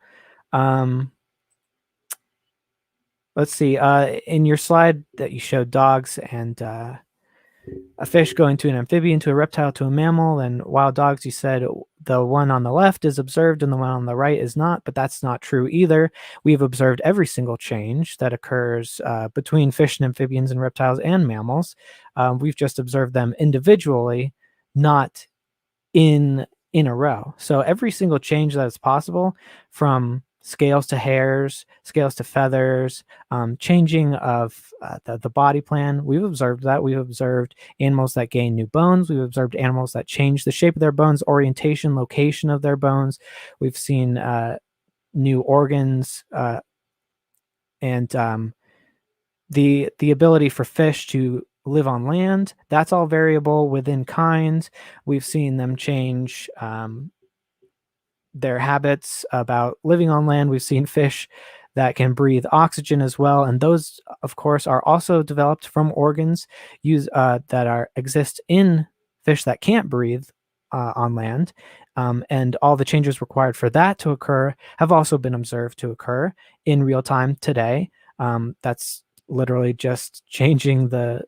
Let's see. In your slide that you showed dogs and a fish going to an amphibian, to a reptile, to a mammal, and wild dogs, you said the one on the left is observed and the one on the right is not, but that's not true either. We've observed every single change that occurs between fish and amphibians and reptiles and mammals. We've just observed them individually, not in a row. So every single change that is possible, from scales to hairs, scales to feathers, changing of the body plan. We've observed that. We've observed animals that gain new bones. We've observed animals that change the shape of their bones, orientation, location of their bones. We've seen new organs and the ability for fish to live on land. That's all variable within kind. We've seen them change their habits about living on land. We've seen fish that can breathe oxygen as well, and those, of course, are also developed from organs that exist in fish that can't breathe on land. And all the changes required for that to occur have also been observed to occur in real time today. That's literally just changing the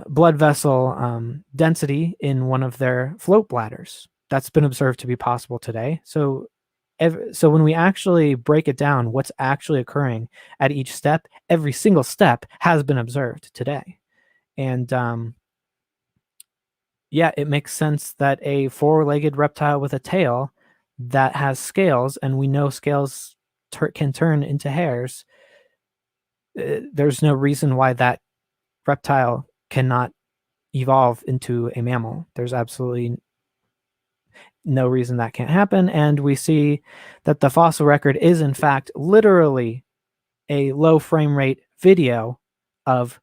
blood vessel density in one of their float bladders. That's been observed to be possible today. So when we actually break it down, what's actually occurring at each step, every single step has been observed today. And yeah, it makes sense that a four-legged reptile with a tail that has scales, and we know scales can turn into hairs, there's no reason why that reptile cannot evolve into a mammal. There's absolutely no reason that can't happen. And we see that the fossil record is, in fact, literally a low frame rate video of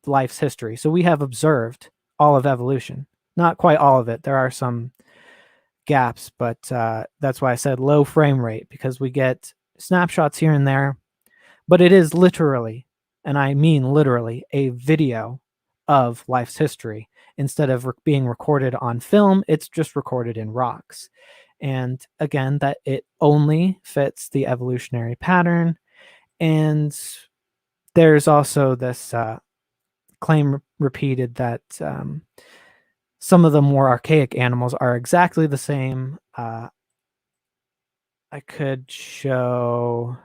life's history. So we have observed all of evolution. Not quite all of it. There are some gaps, but that's why I said low frame rate, because we get snapshots here and there. But it is literally, and I mean literally, a video of life's history. Instead of being recorded on film, it's just recorded in rocks. And again, that it only fits the evolutionary pattern. And there's also this claim repeated that some of the more archaic animals are exactly the same. I could show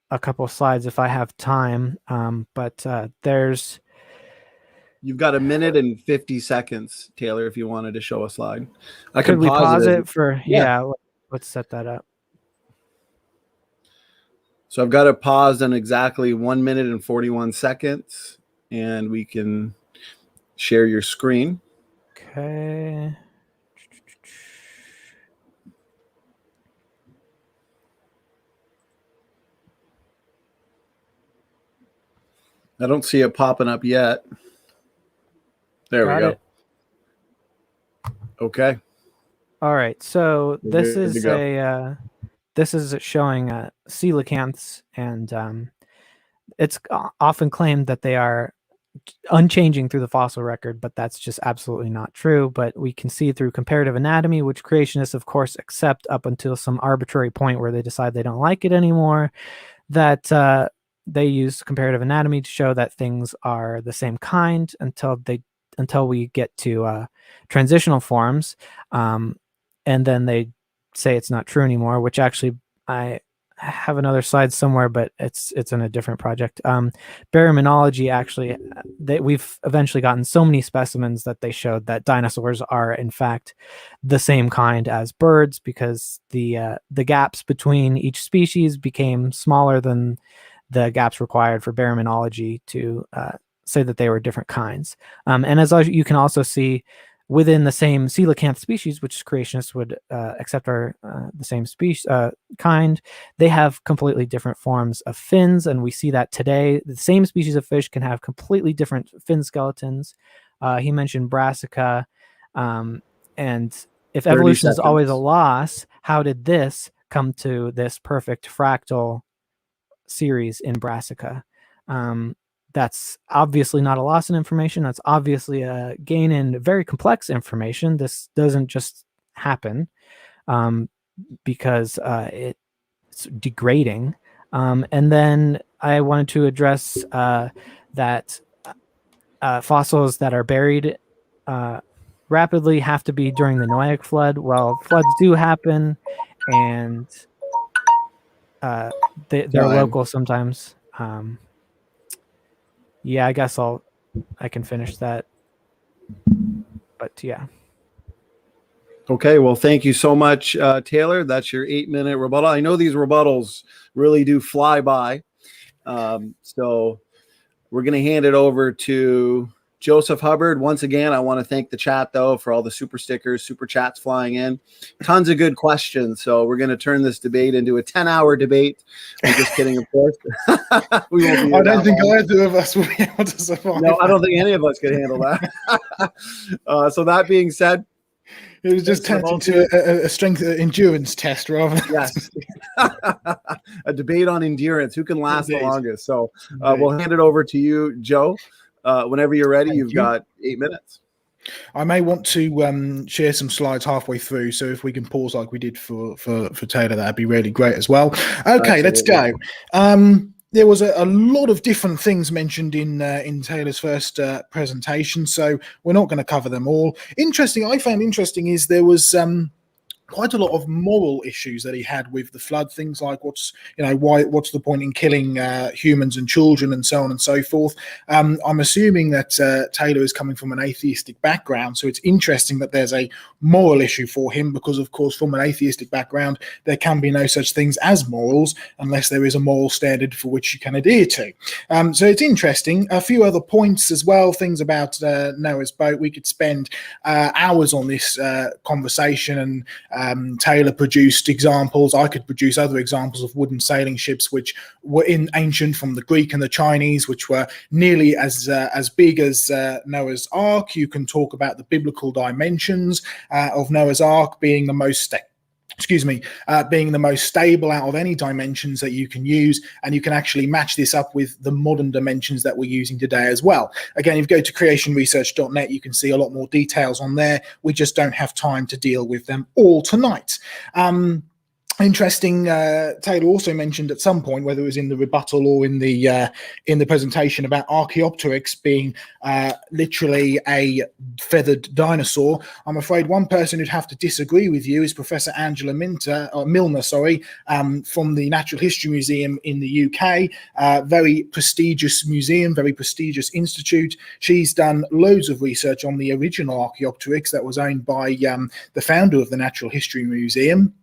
a couple of slides if I have time, but there's... You've got 1 minute and 50 seconds, Taylor, if you wanted to show a slide. I Could can we pause it for... Yeah. Yeah, let's set that up. So I've got it paused on exactly 1 minute and 41 seconds, and we can share your screen. Okay. I don't see it popping up yet. There we go. Okay. All right. So this Good is this is showing coelacanths, and it's often claimed that they are unchanging through the fossil record, but that's just absolutely not true. But we can see through comparative anatomy, which creationists, of course, accept up until some arbitrary point where they decide they don't like it anymore, that they use comparative anatomy to show that things are the same kind until we get to transitional forms, and then they say it's not true anymore, which actually I have another slide somewhere, but it's in a different project. Baryminology, actually, we've eventually gotten so many specimens that they showed that dinosaurs are in fact the same kind as birds, because the gaps between each species became smaller than the gaps required for baryminology to say that they were different kinds. And as you can also see, within the same coelacanth species, which creationists would accept are the same species kind, they have completely different forms of fins, and we see that today. The same species of fish can have completely different fin skeletons. He mentioned Brassica, and if evolution is always a loss, how did this come to this perfect fractal series in Brassica? That's obviously not a loss in information. That's obviously a gain in very complex information. This doesn't just happen because it's degrading. And then I wanted to address that fossils that are buried rapidly have to be during the Noahic flood. Well, floods do happen, and they're local sometimes. Yeah, I guess I can finish that. But yeah. Okay, well, thank you so much, Taylor. That's your 8-minute rebuttal. I know these rebuttals really do fly by. So we're going to hand it over to Joseph Hubbard. Once again, I want to thank the chat, though, for all the super stickers, super chats flying in. Tons of good questions. So we're going to turn this debate into a 10-hour debate. I'm just kidding, of course. We won't be I don't think either of us will be able to survive. No, I don't think any of us could handle that. So that being said, it was just turned into a strength endurance test rather than yes, a debate on endurance. Who can last the longest? So we'll hand it over to you, Joe. Whenever you're ready, you've got 8 minutes. I may want to share some slides halfway through, so if we can pause like we did for Taylor, that'd be really great as well. Okay, let's go. There was a lot of different things mentioned in Taylor's first presentation, so we're not going to cover them all. I found interesting is there was quite a lot of moral issues that he had with the flood, things like what's the point in killing humans and children and so on and so forth. I'm assuming that Taylor is coming from an atheistic background, so it's interesting that there's a moral issue for him, because of course from an atheistic background there can be no such things as morals unless there is a moral standard for which you can adhere to. So it's interesting. A few other points as well, things about Noah's boat. We could spend hours on this conversation, and Taylor produced examples. I could produce other examples of wooden sailing ships which were ancient from the Greek and the Chinese, which were nearly as big as Noah's Ark. You can talk about the biblical dimensions of Noah's Ark being the most being the most stable out of any dimensions that you can use, and you can actually match this up with the modern dimensions that we're using today as well. Again, if you go to creationresearch.net, you can see a lot more details on there. We just don't have time to deal with them all tonight. Interesting. Taylor also mentioned at some point, whether it was in the rebuttal or in the presentation, about Archaeopteryx being literally a feathered dinosaur. I'm afraid one person who'd have to disagree with you is Professor Angela Milner, from the Natural History Museum in the UK. Very prestigious museum, very prestigious institute. She's done loads of research on the original Archaeopteryx that was owned by the founder of the Natural History Museum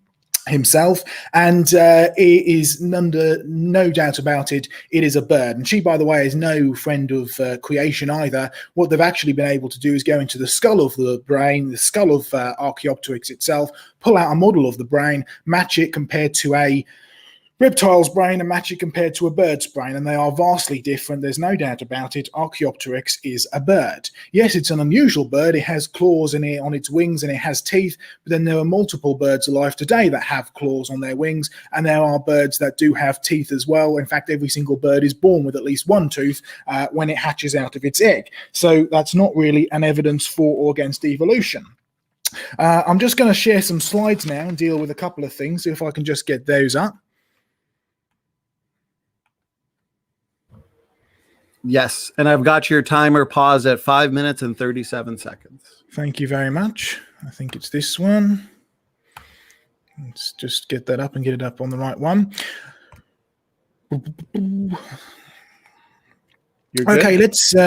himself, and it is under no doubt about it, it is a bird. And she, by the way, is no friend of creation either. What they've actually been able to do is go into the skull of the brain, the skull of Archaeopteryx itself, pull out a model of the brain, match it compared to a reptile's brain and match it compared to a bird's brain, and they are vastly different. There's no doubt about it. Archaeopteryx is a bird. Yes, it's an unusual bird. It has claws on its wings and it has teeth, but then there are multiple birds alive today that have claws on their wings, and there are birds that do have teeth as well. In fact, every single bird is born with at least one tooth when it hatches out of its egg. So that's not really an evidence for or against evolution. I'm just going to share some slides now and deal with a couple of things, if I can just get those up. Yes, and I've got your timer paused at 5 minutes and 37 seconds. Thank you very much. I think it's this one. Let's just get that up and get it up on the right one. You're good? Okay,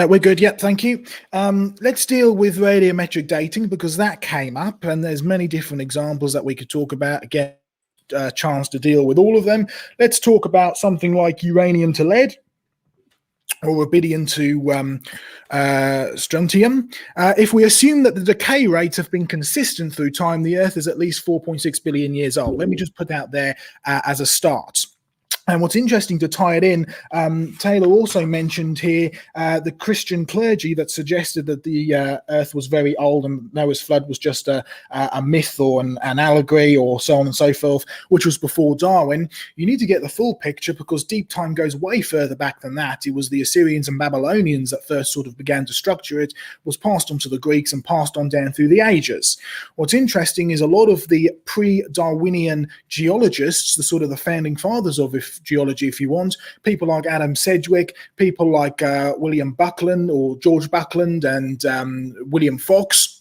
we're good. Yep, thank you. Let's deal with radiometric dating, because that came up, and there's many different examples that we could talk about. Again, chance to deal with all of them. Let's talk about something like uranium to lead, or rubidium to strontium. If we assume that the decay rates have been consistent through time, the Earth is at least 4.6 billion years old. Let me just put that there as a start. And what's interesting to tie it in, Taylor also mentioned here the Christian clergy that suggested that the Earth was very old and Noah's flood was just a myth or an allegory or so on and so forth, which was before Darwin. You need to get the full picture, because deep time goes way further back than that. It was the Assyrians and Babylonians that first sort of began to structure it, was passed on to the Greeks and passed on down through the ages. What's interesting is a lot of the pre-Darwinian geologists, the sort of the founding fathers of geology, if you want, people like Adam Sedgwick, people like William Buckland or George Buckland and William Fox.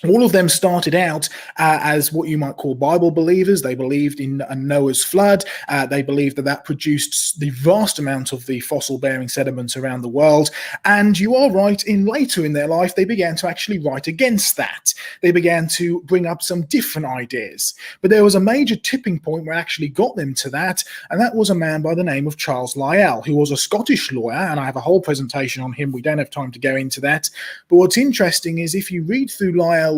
All of them started out as what you might call Bible believers. They believed in a Noah's flood. They believed that produced the vast amount of the fossil-bearing sediments around the world. And you are right, later in their life, they began to actually write against that. They began to bring up some different ideas. But there was a major tipping point where it actually got them to that, and that was a man by the name of Charles Lyell, who was a Scottish lawyer, and I have a whole presentation on him. We don't have time to go into that. But what's interesting is if you read through Lyell's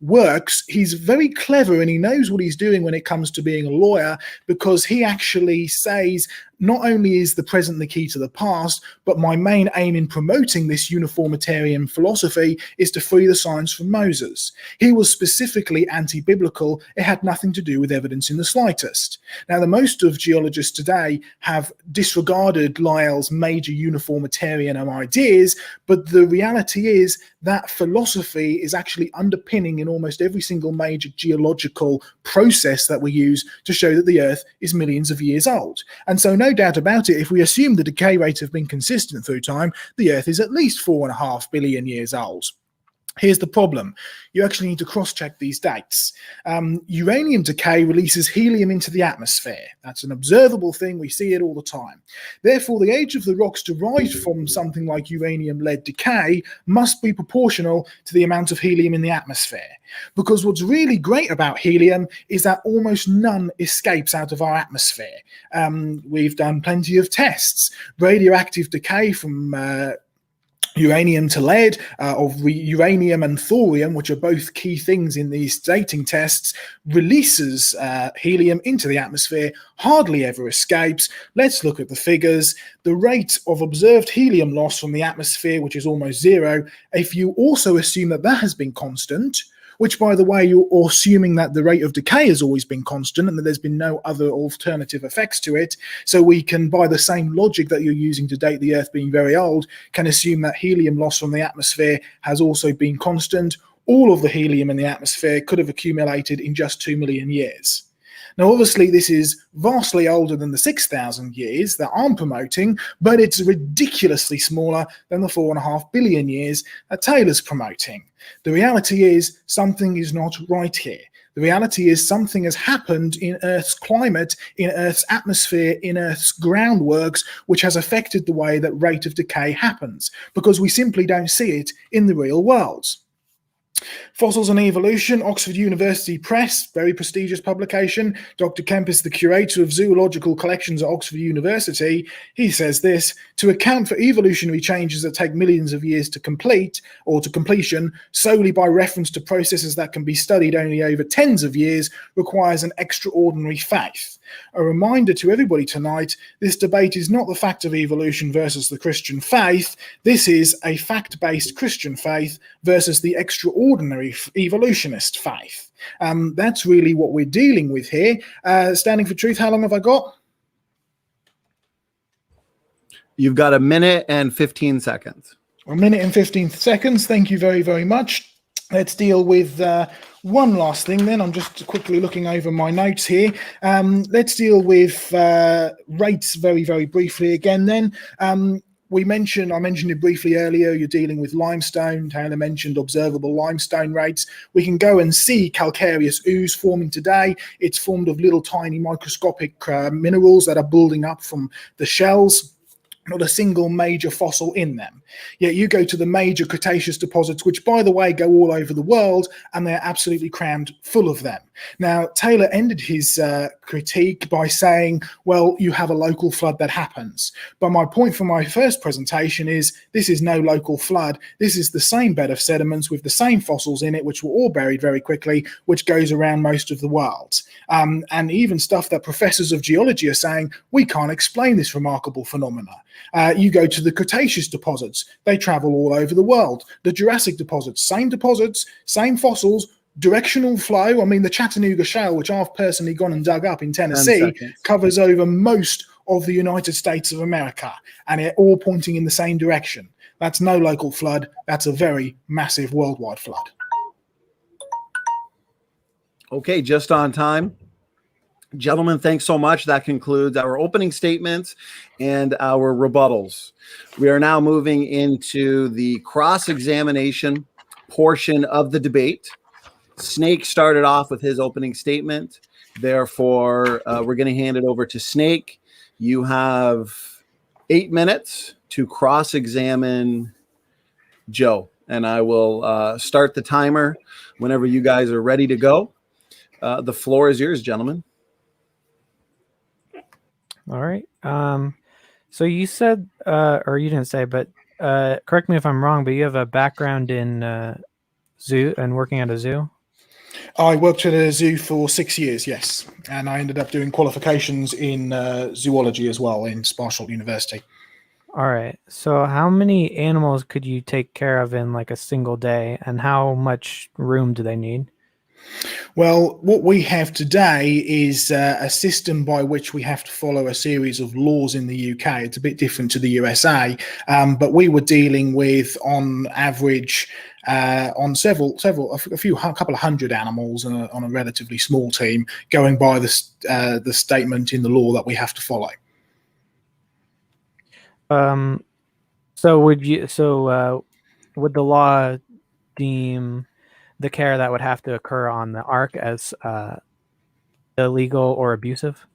works, he's very clever and he knows what he's doing when it comes to being a lawyer, because he actually says, not only is the present the key to the past, but my main aim in promoting this uniformitarian philosophy is to free the science from Moses. He was specifically anti-biblical. It had nothing to do with evidence in the slightest. Now, the most of geologists today have disregarded Lyell's major uniformitarian ideas, but the reality is that philosophy is actually underpinning in almost every single major geological process that we use to show that the Earth is millions of years old. And so no doubt about it, if we assume the decay rate have been consistent through time, the Earth is at least 4.5 billion years old. Here's the problem. You actually need to cross-check these dates. Uranium decay releases helium into the atmosphere. That's an observable thing. We see it all the time. Therefore, the age of the rocks derived from something like uranium-lead decay must be proportional to the amount of helium in the atmosphere. Because what's really great about helium is that almost none escapes out of our atmosphere. We've done plenty of tests. Radioactive decay from uranium to lead, of uranium and thorium, which are both key things in these dating tests, releases helium into the atmosphere, hardly ever escapes. Let's look at the figures. The rate of observed helium loss from the atmosphere, which is almost zero, if you also assume that that has been constant, which, by the way, you're assuming that the rate of decay has always been constant and that there's been no other alternative effects to it. So we can, by the same logic that you're using to date the Earth being very old, can assume that helium loss from the atmosphere has also been constant. All of the helium in the atmosphere could have accumulated in just 2 million years. Now, obviously, this is vastly older than the 6,000 years that I'm promoting, but it's ridiculously smaller than the 4.5 billion years that Taylor's promoting. The reality is something is not right here. The reality is something has happened in Earth's climate, in Earth's atmosphere, in Earth's groundworks, which has affected the way that rate of decay happens, because we simply don't see it in the real world. Fossils and Evolution, Oxford University Press, very prestigious publication. Dr. Kemp is the curator of zoological collections at Oxford University. He says this: to account for evolutionary changes that take millions of years to complete or to completion solely by reference to processes that can be studied only over tens of years requires an extraordinary faith. A reminder to everybody tonight, this debate is not the fact of evolution versus the Christian faith. This is a fact-based Christian faith versus the extraordinary evolutionist faith. That's really what we're dealing with here. Standing for Truth, how long have I got? You've got 1 minute and 15 seconds. 1 minute and 15 seconds. Thank you very, very much. Let's deal with one last thing then. I'm just quickly looking over my notes here. Let's deal with rates very, very briefly again then. I mentioned it briefly earlier. You're dealing with limestone. Taylor mentioned observable limestone rates. We can go and see calcareous ooze forming today. It's formed of little tiny microscopic minerals that are building up from the shells. Not a single major fossil in them. Yet you go to the major Cretaceous deposits, which, by the way, go all over the world, and they're absolutely crammed full of them. Now, Taylor ended his critique by saying, well, you have a local flood that happens. But my point from my first presentation is this is no local flood. This is the same bed of sediments with the same fossils in it, which were all buried very quickly, which goes around most of the world. And even stuff that professors of geology are saying, we can't explain this remarkable phenomena. You go to the Cretaceous deposits, they travel all over the world. The Jurassic deposits, same fossils, directional flow. I mean, the Chattanooga Shale, which I've personally gone and dug up in Tennessee, covers over most of the United States of America, and they're all pointing in the same direction. That's no local flood. That's a very massive worldwide flood. Okay, just on time. Gentlemen, thanks so much. That concludes our opening statements and our rebuttals. We are now moving into the cross-examination portion of the debate. Snake started off with his opening statement. Therefore, we're going to hand it over to Snake. You have 8 minutes to cross-examine Joe, and I will start the timer whenever you guys are ready to go. The floor is yours, gentlemen. All right. So you said, or you didn't say, but correct me if I'm wrong, but you have a background in zoo and working at a zoo. I worked at a zoo for 6 years, yes, and I ended up doing qualifications in zoology as well in Sparshalt University. All right. So how many animals could you take care of in like a single day, and how much room do they need? Well, what we have today is a system by which we have to follow a series of laws in the UK. It's a bit different to the USA, but we were dealing with, on average, on a couple of hundred animals on a relatively small team, going by the statement in the law that we have to follow. So would the law deem the care that would have to occur on the ark as illegal or abusive?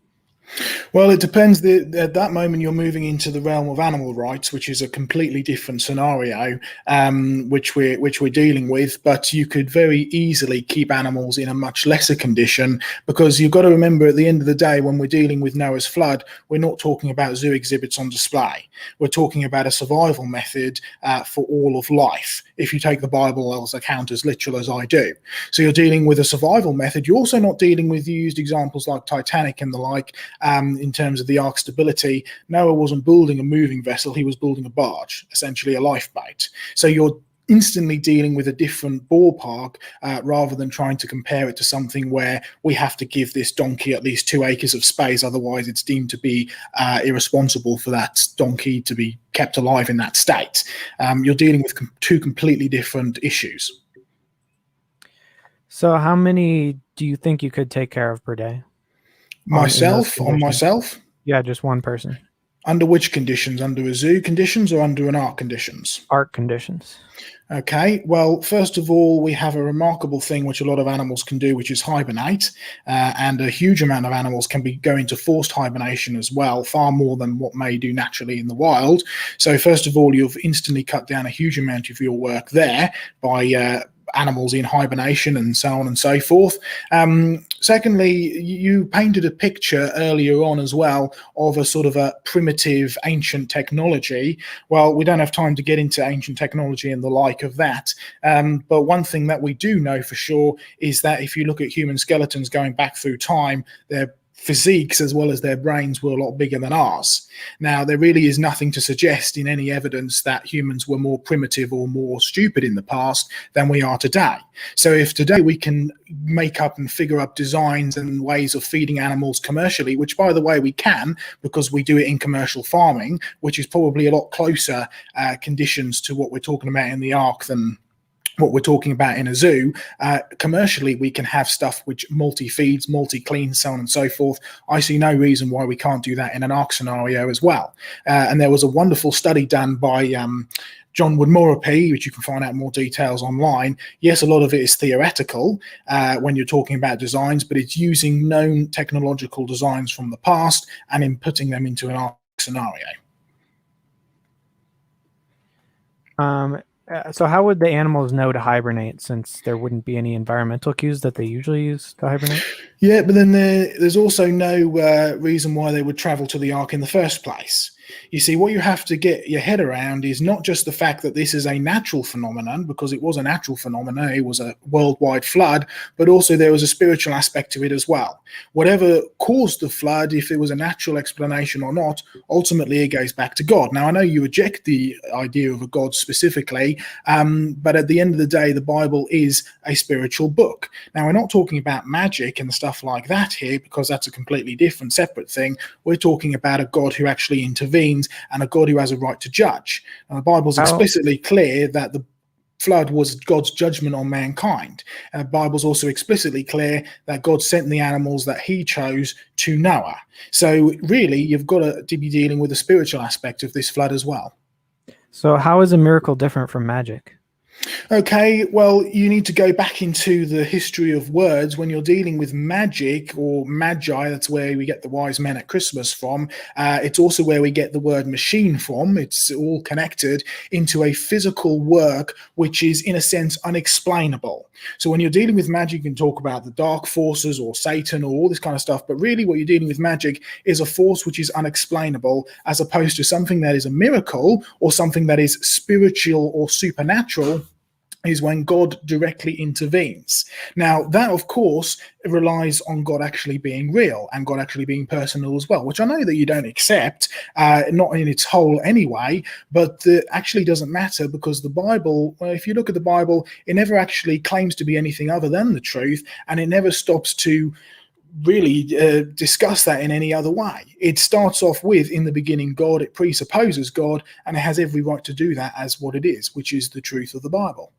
Well, it depends. At that moment, you're moving into the realm of animal rights, which is a completely different scenario, which we're dealing with. But you could very easily keep animals in a much lesser condition, because you've got to remember, at the end of the day, when we're dealing with Noah's flood, we're not talking about zoo exhibits on display. We're talking about a survival method for all of life, if you take the Bible's account as literal as I do. So you're dealing with a survival method. You're also not dealing with, you used examples like Titanic and the like. In terms of the ark stability, Noah wasn't building a moving vessel, he was building a barge, essentially a lifeboat. So you're instantly dealing with a different ballpark, rather than trying to compare it to something where we have to give this donkey at least 2 acres of space, otherwise it's deemed to be irresponsible for that donkey to be kept alive in that state. You're dealing with two completely different issues. So how many do you think you could take care of per day? Myself? Yeah, just one person. Under which conditions? Under a zoo conditions or under an ark conditions? Ark conditions. Okay, well, first of all, we have a remarkable thing which a lot of animals can do, which is hibernate, and a huge amount of animals can go into forced hibernation as well, far more than what may do naturally in the wild. So first of all, you've instantly cut down a huge amount of your work there by animals in hibernation and so on and so forth. Secondly, you painted a picture earlier on as well of a sort of a primitive ancient technology. Well, we don't have time to get into ancient technology and the like of that. But one thing that we do know for sure is that if you look at human skeletons going back through time, they're physiques as well as their brains were a lot bigger than ours. Now, there really is nothing to suggest in any evidence that humans were more primitive or more stupid in the past than we are today. So if today we can make up and figure up designs and ways of feeding animals commercially, which by the way we can, because we do it in commercial farming, which is probably a lot closer conditions to what we're talking about in the ark than what we're talking about in a zoo. Commercially, we can have stuff which multi-feeds, multi-cleans, so on and so forth. I see no reason why we can't do that in an ark scenario as well. And there was a wonderful study done by John Woodmorapee, which you can find out more details online. Yes, a lot of it is theoretical when you're talking about designs, but it's using known technological designs from the past and inputting them into an ark scenario. So how would the animals know to hibernate, since there wouldn't be any environmental cues that they usually use to hibernate? Yeah, but then there's also no reason why they would travel to the ark in the first place. You see, what you have to get your head around is not just the fact that this is a natural phenomenon, because it was a natural phenomenon, it was a worldwide flood, but also there was a spiritual aspect to it as well. Whatever caused the flood, if it was a natural explanation or not, ultimately it goes back to God. Now, I know you reject the idea of a God specifically, but at the end of the day, the Bible is a spiritual book. Now, we're not talking about magic and stuff like that here, because that's a completely different, separate thing. We're talking about a God who actually intervenes and a God who has a right to judge. And the Bible's explicitly clear that the flood was God's judgment on mankind. And the Bible's also explicitly clear that God sent the animals that he chose to Noah. So really, you've got to be dealing with the spiritual aspect of this flood as well. So how is a miracle different from magic? Okay, well, you need to go back into the history of words. When you're dealing with magic or magi, that's where we get the wise men at Christmas from. It's also where we get the word machine from. It's all connected into a physical work which is, in a sense, unexplainable. So when you're dealing with magic, you can talk about the dark forces or Satan or all this kind of stuff, but really what you're dealing with magic is a force which is unexplainable, as opposed to something that is a miracle or something that is spiritual or supernatural, is when God directly intervenes. Now, that, of course, relies on God actually being real and God actually being personal as well, which I know that you don't accept, not in its whole anyway, but actually doesn't matter, because the Bible, well, if you look at the Bible, it never actually claims to be anything other than the truth, and it never stops to really discuss that in any other way. It starts off with, in the beginning, God. It presupposes God, and it has every right to do that as what it is, which is the truth of the Bible.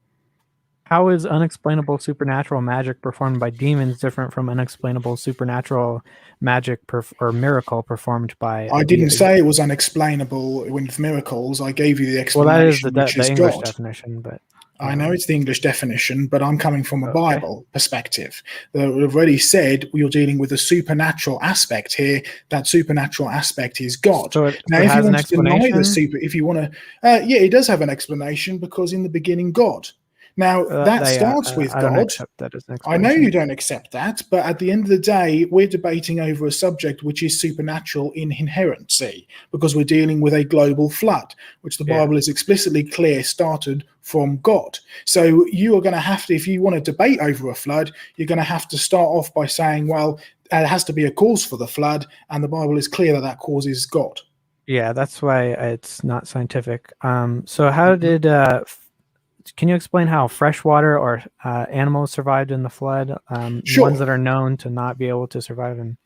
How is unexplainable supernatural magic performed by demons different from unexplainable supernatural magic or miracle performed by I didn't say it was unexplainable with miracles. I gave you the explanation. Well, that is which the is English God. definition, but I know it's the English definition, but I'm coming from a Bible perspective. We've already said you're dealing with a supernatural aspect here. That supernatural aspect is God. So now, it if has you an want to deny the explanation? if you want to, yeah, it does have an explanation, because in the beginning, God. Now, that starts with I don't God. accept that as an I know explanation. you don't accept that, but at the end of the day, we're debating over a subject which is supernatural in inherency, because we're dealing with a global flood, which the Bible is explicitly clear started from God. So you are going to have to, if you want to debate over a flood, you're going to have to start off by saying, well, there has to be a cause for the flood, and the Bible is clear that that cause is God. Yeah, that's why it's not scientific. So how did can you explain how freshwater or animals survived in the flood? Sure. Ones that are known to not be able to survive in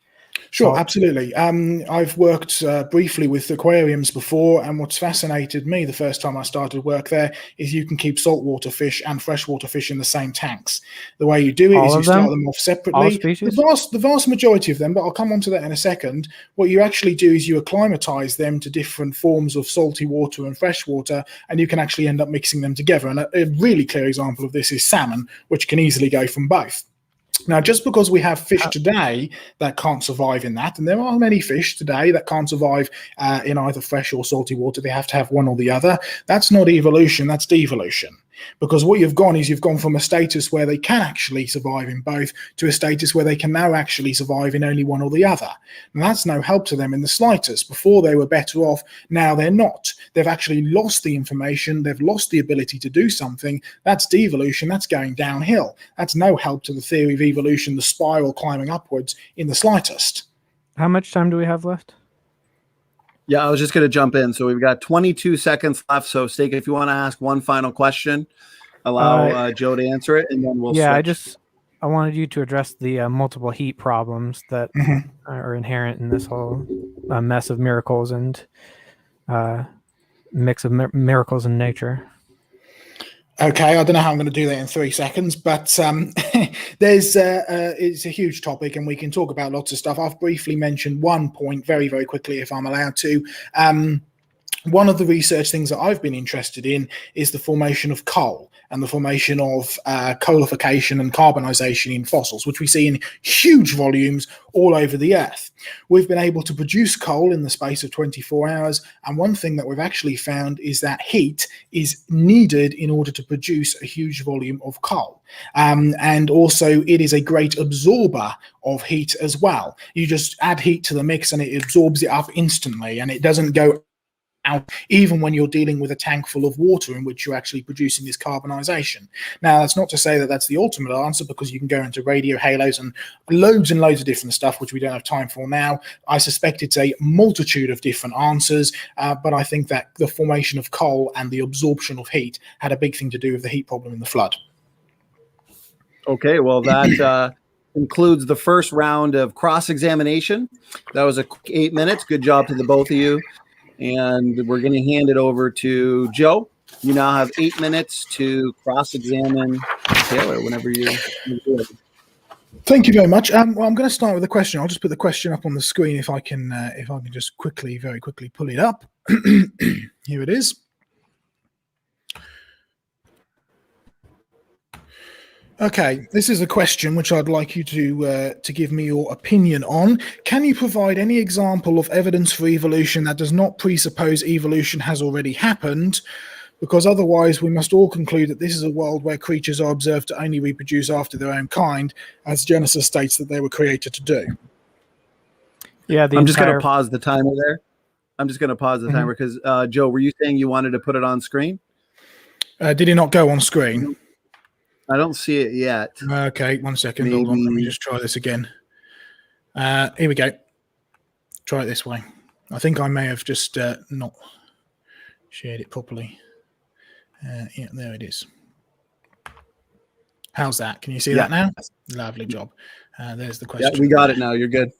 Sure, salt? absolutely. I've worked briefly with aquariums before, and what's fascinated me the first time I started work there is you can keep saltwater fish and freshwater fish in the same tanks. The way you do it is you start them off separately. All species? The vast majority of them, but I'll come on to that in a second. What you actually do is you acclimatize them to different forms of salty water and freshwater, and you can actually end up mixing them together. And a really clear example of this is salmon, which can easily go from both. Now, just because we have fish today that can't survive in that, and there are many fish today that can't survive in either fresh or salty water, they have to have one or the other. That's not evolution, that's devolution. Because what you've gone from a status where they can actually survive in both to a status where they can now actually survive in only one or the other. And that's no help to them in the slightest. Before they were better off, now they're not. They've actually lost the information, they've lost the ability to do something. That's devolution, that's going downhill. That's no help to the theory of evolution, the spiral climbing upwards in the slightest. How much time do we have left? Yeah, I was just going to jump in. So we've got 22 seconds left. So, Steak, if you want to ask one final question, allow Joe to answer it, and then we'll switch. I wanted you to address the multiple heat problems that are inherent in this whole mess of miracles and mix of miracles in nature. Okay, I don't know how I'm going to do that in 3 seconds, but it's a huge topic, and we can talk about lots of stuff. I've briefly mentioned one point very, very quickly, if I'm allowed to. One of the research things that I've been interested in is the formation of coal and the formation of coalification and carbonization in fossils, which we see in huge volumes all over the earth. We've been able to produce coal in the space of 24 hours, and one thing that we've actually found is that heat is needed in order to produce a huge volume of coal. And also it is a great absorber of heat as well. You just add heat to the mix and it absorbs it up instantly, and it doesn't go out, even when you're dealing with a tank full of water in which you're actually producing this carbonization. Now, that's not to say that that's the ultimate answer, because you can go into radio halos and loads of different stuff, which we don't have time for now. I suspect it's a multitude of different answers, but I think that the formation of coal and the absorption of heat had a big thing to do with the heat problem in the flood. Okay, well, that concludes the first round of cross-examination. That was a quick 8 minutes. Good job to the both of you. And we're going to hand it over to Joe. You now have 8 minutes to cross-examine Taylor whenever you're ready. Thank you very much. Well, I'm going to start with a question. I'll just put the question up on the screen if I can just very quickly pull it up. Here it is. Okay, this is a question which I'd like you to give me your opinion on. Can you provide any example of evidence for evolution that does not presuppose evolution has already happened? Because otherwise we must all conclude that this is a world where creatures are observed to only reproduce after their own kind, as Genesis states that they were created to do. Yeah, I'm just going to pause the timer there. I'm just going to pause the timer because, Joe, were you saying you wanted to put it on screen? Did it not go on screen? I don't see it yet. Okay, 1 second. Hold on. Let me just try this again. Here we go. Try it this way. I think I may have just not shared it properly. Yeah, there it is. How's that? Can you see that now? Lovely job. There's the question. Yeah, we got it now. You're good.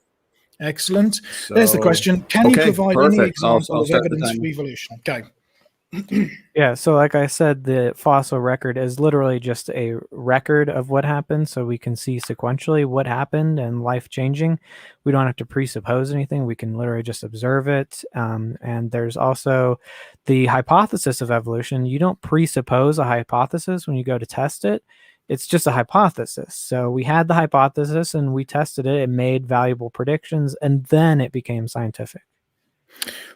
Excellent. So, there's the question. Can you provide any example of evidence for evolution? Go. Yeah, so like I said, the fossil record is literally just a record of what happened, so we can see sequentially what happened and life changing. We don't have to presuppose anything. We can literally just observe it. And there's also the hypothesis of evolution. You don't presuppose a hypothesis when you go to test it. It's just a hypothesis. So we had the hypothesis and we tested it. It made valuable predictions, and then it became scientific.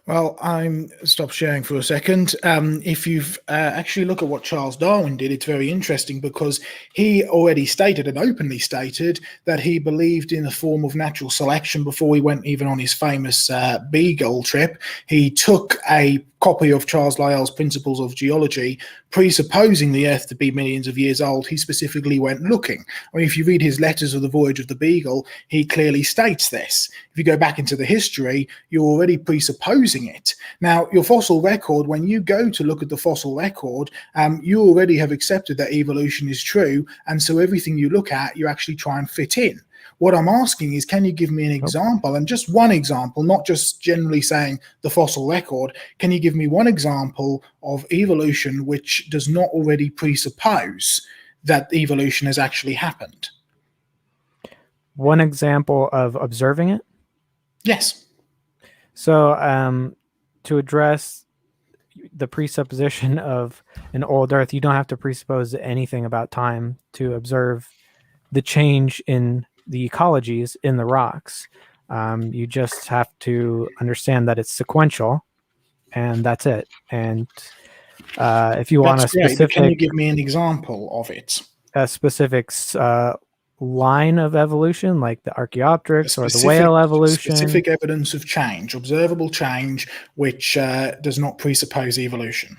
Well, I'm stop sharing for a second. If you've actually look at what Charles Darwin did, it's very interesting because he already stated and openly stated that he believed in a form of natural selection before he went even on his famous Beagle trip. He took a copy of Charles Lyell's Principles of Geology, presupposing the Earth to be millions of years old. He specifically went looking. I mean, if you read his letters of the voyage of the Beagle, he clearly states this. If you go back into the history, you're already presupposing it. Now, your fossil record, when you go to look at the fossil record, you already have accepted that evolution is true, and so everything you look at, you actually try and fit in. What I'm asking is, can you give me an example, and just one example, not just generally saying the fossil record, can you give me one example of evolution which does not already presuppose that evolution has actually happened? One example of observing it? Yes. So to address the presupposition of an old Earth, you don't have to presuppose anything about time to observe the change in the ecologies in the rocks. You just have to understand that it's sequential, and that's it. And if you want a specific, can you give me an example of it? A specific line of evolution, like the Archaeopteryx or the whale evolution. Specific evidence of change, observable change, which does not presuppose evolution.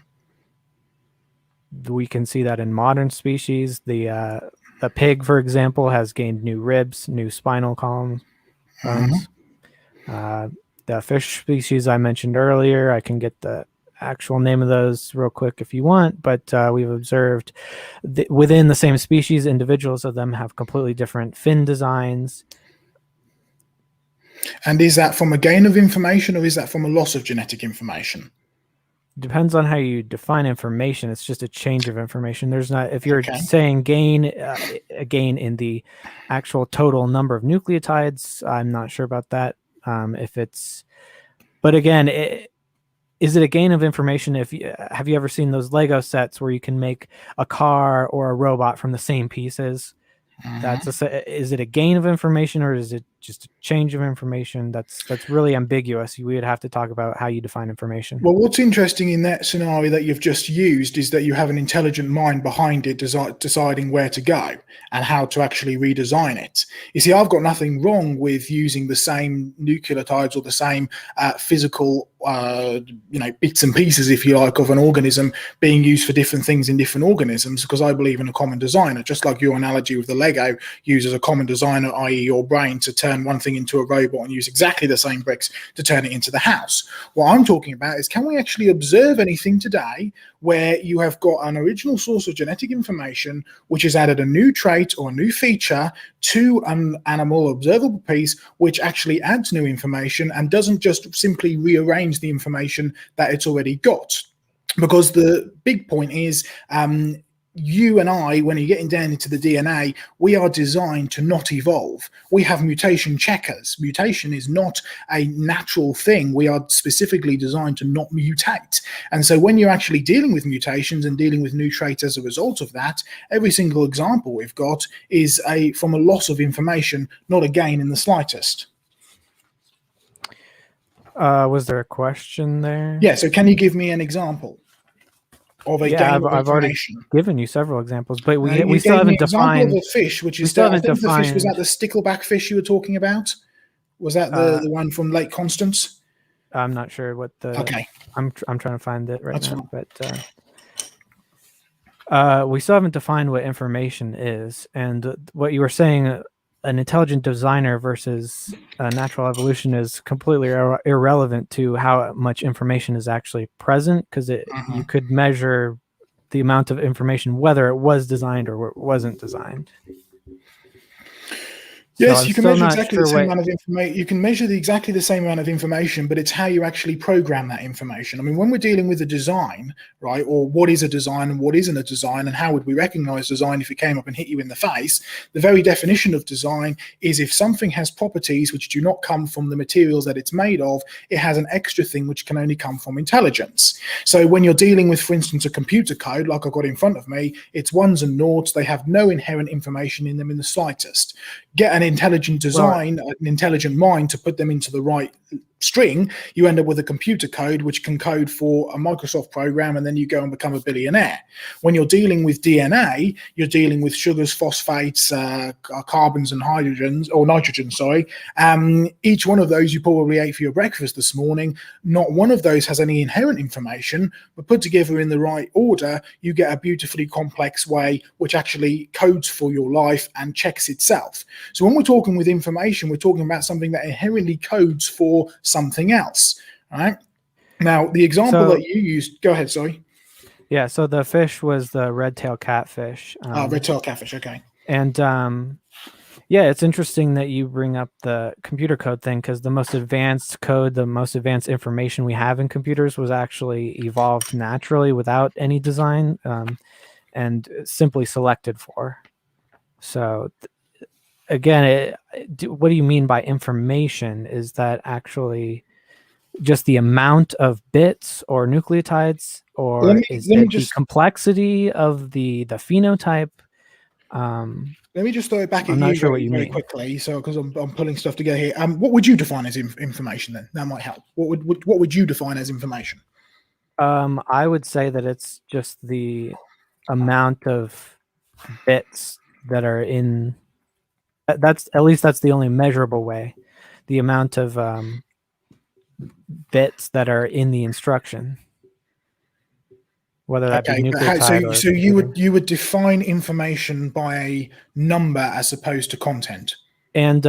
We can see that in modern species. The pig, for example, has gained new ribs, new spinal column bones. The fish species I mentioned earlier, I can get the actual name of those real quick if you want, but we've observed within the same species, individuals of them have completely different fin designs. And is that from a gain of information, or is that from a loss of genetic information? Depends on how you define information. It's just a change of information. There's not, if you're saying gain, a gain in the actual total number of nucleotides, I'm not sure about that. If it's, but again, is it a gain of information? Have you ever seen those Lego sets where you can make a car or a robot from the same pieces? Is it a gain of information, or is it just a change of information? That's really ambiguous. We would have to talk about how you define information. Well, what's interesting in that scenario that you've just used is that you have an intelligent mind behind it deciding where to go and how to actually redesign it. You see, I've got nothing wrong with using the same nucleotides or the same physical bits and pieces, if you like, of an organism being used for different things in different organisms, because I believe in a common designer. Just like your analogy with the Lego uses a common designer, i.e. your brain, to turn one thing into a robot and use exactly the same bricks to turn it into the house. What I'm talking about is, can we actually observe anything today where you have got an original source of genetic information which has added a new trait or a new feature to an animal observable piece, which actually adds new information and doesn't just simply rearrange the information that it's already got? Because the big point is, you and I, when you're getting down into the DNA, we are designed to not evolve. We have mutation checkers. Mutation is not a natural thing. We are specifically designed to not mutate. And so when you're actually dealing with mutations and dealing with new traits as a result of that, every single example we've got is from a loss of information, not a gain in the slightest. Was there a question there? Yeah, so can you give me an example of a gain of I've already given you several examples, but we still haven't defined of a fish, which is I think the fish, was that the stickleback fish you were talking about? Was that the one from Lake Constance? I'm not sure what the. Okay, I'm trying to find it right now, but We still haven't defined what information is, and what you were saying, an intelligent designer versus a natural evolution is completely irrelevant to how much information is actually present, because you could measure the amount of information whether it was designed or it wasn't designed. Yes, you can measure exactly the same amount of information. You can measure exactly the same amount of information, but it's how you actually program that information. I mean, when we're dealing with a design, right, or what is a design and what isn't a design, and how would we recognize design if it came up and hit you in the face? The very definition of design is if something has properties which do not come from the materials that it's made of, it has an extra thing which can only come from intelligence. So when you're dealing with, for instance, a computer code, like I've got in front of me, it's ones and noughts. They have no inherent information in them in the slightest. Get an intelligent design, an intelligent mind to put them into the right string, you end up with a computer code which can code for a Microsoft program, and then you go and become a billionaire. When you're dealing with DNA, you're dealing with sugars, phosphates, carbons and hydrogens, or nitrogen, sorry. Each one of those you probably ate for your breakfast this morning. Not one of those has any inherent information, but put together in the right order, you get a beautifully complex way which actually codes for your life and checks itself. So when we're talking with information, we're talking about something that inherently codes for something else. All right. Now, the example that you used, go ahead, sorry. Yeah, so the fish was the red-tailed catfish. Red-tailed catfish, okay. And yeah, it's interesting that you bring up the computer code thing, because the most advanced code, the most advanced information we have in computers was actually evolved naturally without any design, and simply selected for. So again, what do you mean by information? Is that actually just the amount of bits or nucleotides, or is it the complexity of the phenotype? Let me just throw it back at you very quickly, so because I'm pulling stuff together here. What would you define as information then? That might help. What would you define as information? I would say that it's just the amount of bits that are in. That's the only measurable way. The amount of bits that are in the instruction, whether that be nucleotide. So you would define information by a number as opposed to content. And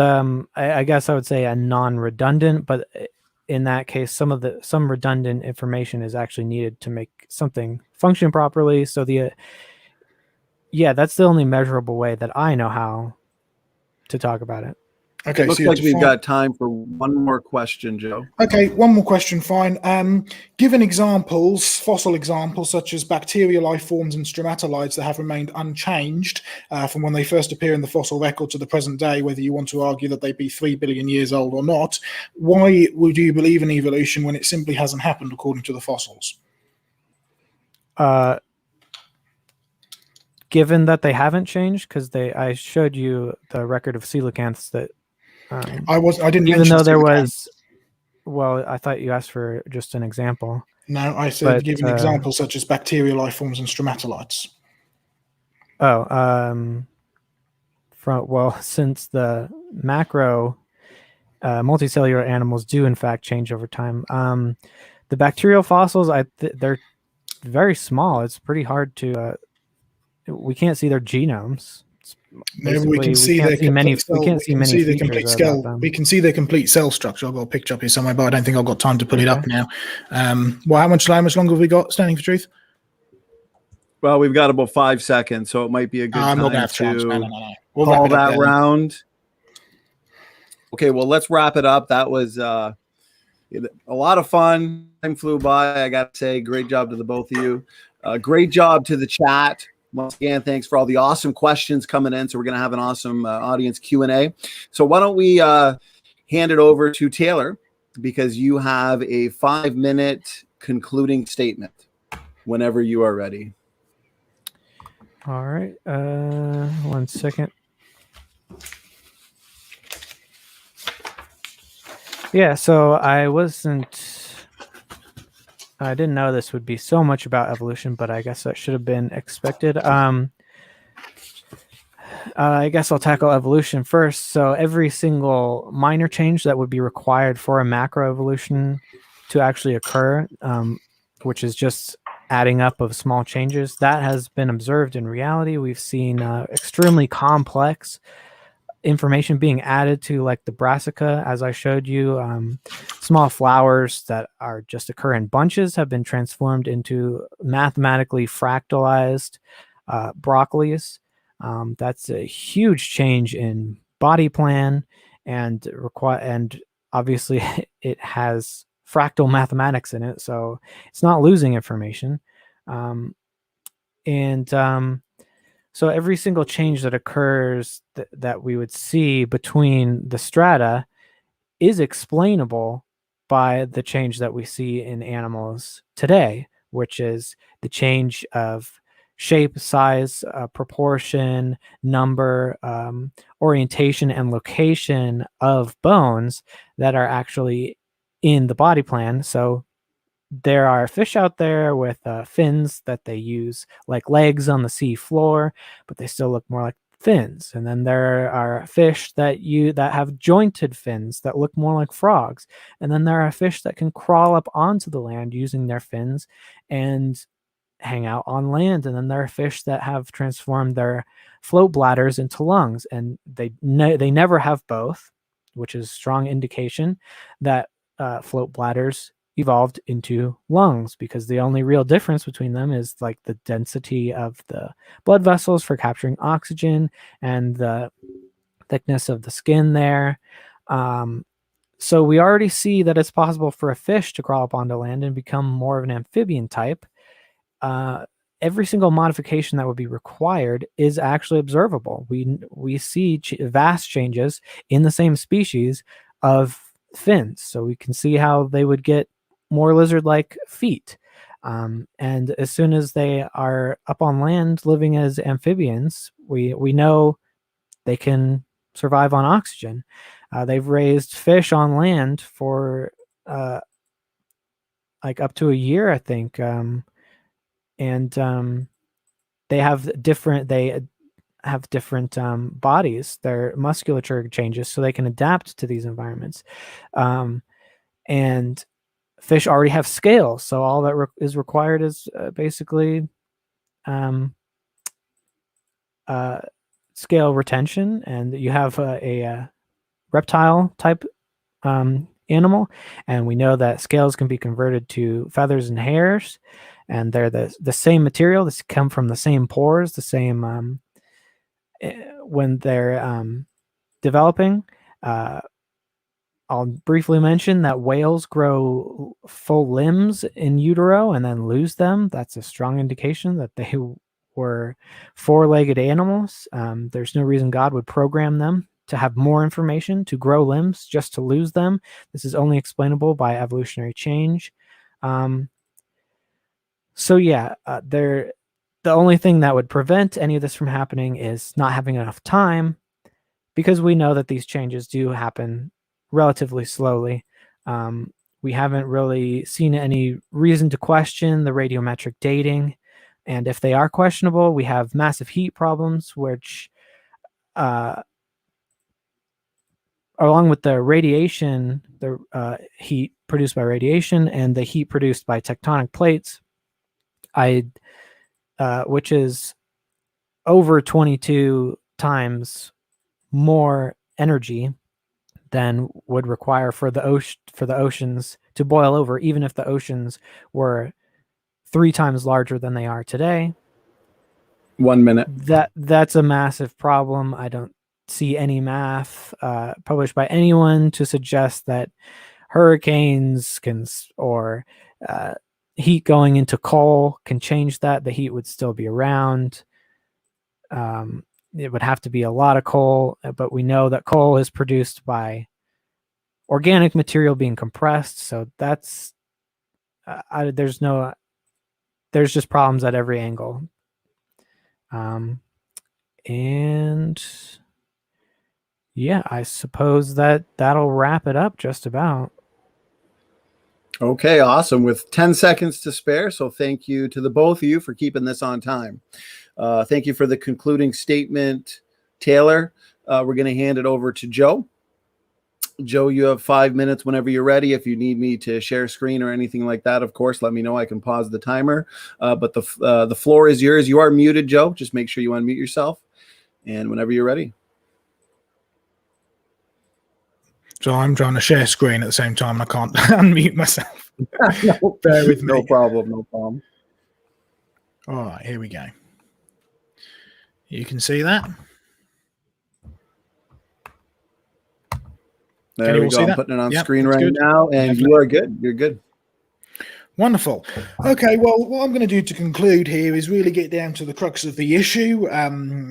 I guess I would say a non-redundant, but in that case, some redundant information is actually needed to make something function properly. So that's the only measurable way that I know how to talk about it. Okay, looks like we've got time for one more question, Joe. Okay, one more question, fine. Given examples, fossil examples, such as bacterial life forms and stromatolites that have remained unchanged from when they first appear in the fossil record to the present day, whether you want to argue that they be 3 billion years old or not, why would you believe in evolution when it simply hasn't happened according to the fossils? Given that they haven't changed, because I showed you the record of coelacanths that I didn't even though there was. Well, I thought you asked for just an example. No, I said give an example such as bacterial life forms and stromatolites. Since the macro multicellular animals do in fact change over time, the bacterial fossils they're very small. It's pretty hard to. We can't see their genomes. We can see their complete cell structure. I've got a picture up here somewhere, but I don't think I've got time to put it up now. How much longer have we got, Standing for Truth? Well, we've got about 5 seconds, so it might be a good time to We'll call that round. Okay, well, let's wrap it up. That was a lot of fun. Time flew by. I got to say, great job to the both of you. Great job to the chat. Once again, thanks for all the awesome questions coming in. So we're going to have an awesome audience Q&A. So why don't we hand it over to Taylor, because you have a 5-minute concluding statement whenever you are ready. All right. 1 second. Yeah, so I didn't know this would be so much about evolution, but I guess that should have been expected. I guess I'll tackle evolution first. So every single minor change that would be required for a macroevolution to actually occur, which is just adding up of small changes. That has been observed in reality. We've seen extremely complex information being added to, like the brassica, as I showed you. Small flowers that are just occur in bunches have been transformed into mathematically fractalized broccolis. That's a huge change in body plan, and obviously it has fractal mathematics in it, so it's not losing information. So every single change that occurs that we would see between the strata is explainable by the change that we see in animals today, which is the change of shape, size, proportion, number, orientation, and location of bones that are actually in the body plan. So there are fish out there with fins that they use like legs on the sea floor, but they still look more like fins. And then there are fish that have jointed fins that look more like frogs. And then there are fish that can crawl up onto the land using their fins and hang out on land. And then there are fish that have transformed their float bladders into lungs, and they never have both, which is strong indication that float bladders evolved into lungs, because the only real difference between them is like the density of the blood vessels for capturing oxygen and the thickness of the skin there. So we already see that it's possible for a fish to crawl up onto land and become more of an amphibian type. Every single modification that would be required is actually observable. We see vast changes in the same species of fins, so we can see how they would get more lizard-like feet. And as soon as they are up on land living as amphibians, we know they can survive on oxygen. They've raised fish on land for like up to a year, I think. They have different bodies. Their musculature changes so they can adapt to these environments. And fish already have scales, so all that is required is basically scale retention, and you have a reptile type animal, and we know that scales can be converted to feathers and hairs, and they're the same material. This come from the same pores, the same when they're developing. I'll briefly mention that whales grow full limbs in utero and then lose them. That's a strong indication that they were four-legged animals. There's no reason God would program them to have more information, to grow limbs, just to lose them. This is only explainable by evolutionary change. So yeah, the only thing that would prevent any of this from happening is not having enough time, because we know that these changes do happen relatively slowly. We haven't really seen any reason to question the radiometric dating, and if they are questionable, we have massive heat problems, which along with the radiation, the heat produced by radiation and the heat produced by tectonic plates, which is over 22 times more energy than would require for the oceans to boil over, even if the oceans were 3 times larger than they are today. 1 minute. That's a massive problem. I don't see any math published by anyone to suggest that hurricanes or heat going into coal can change that. The heat would still be around. It would have to be a lot of coal, but we know that coal is produced by organic material being compressed. So that's there's just problems at every angle. And yeah, I suppose that'll wrap it up just about. Okay, awesome. With 10 seconds to spare, so thank you to the both of you for keeping this on time. Thank you for the concluding statement, Taylor. We're going to hand it over to Joe. Joe, you have 5 minutes whenever you're ready. If you need me to share screen or anything like that, of course, let me know. I can pause the timer. But the floor is yours. You are muted, Joe. Just make sure you unmute yourself. And whenever you're ready. So I'm trying to share screen at the same time. I can't unmute myself. No, bear with me. No problem. No problem. All right, here we go. You can see that. There we go. I'm putting it on screen right now, and you are good. You're good. Wonderful. Okay, well, what I'm going to do to conclude here is really get down to the crux of the issue.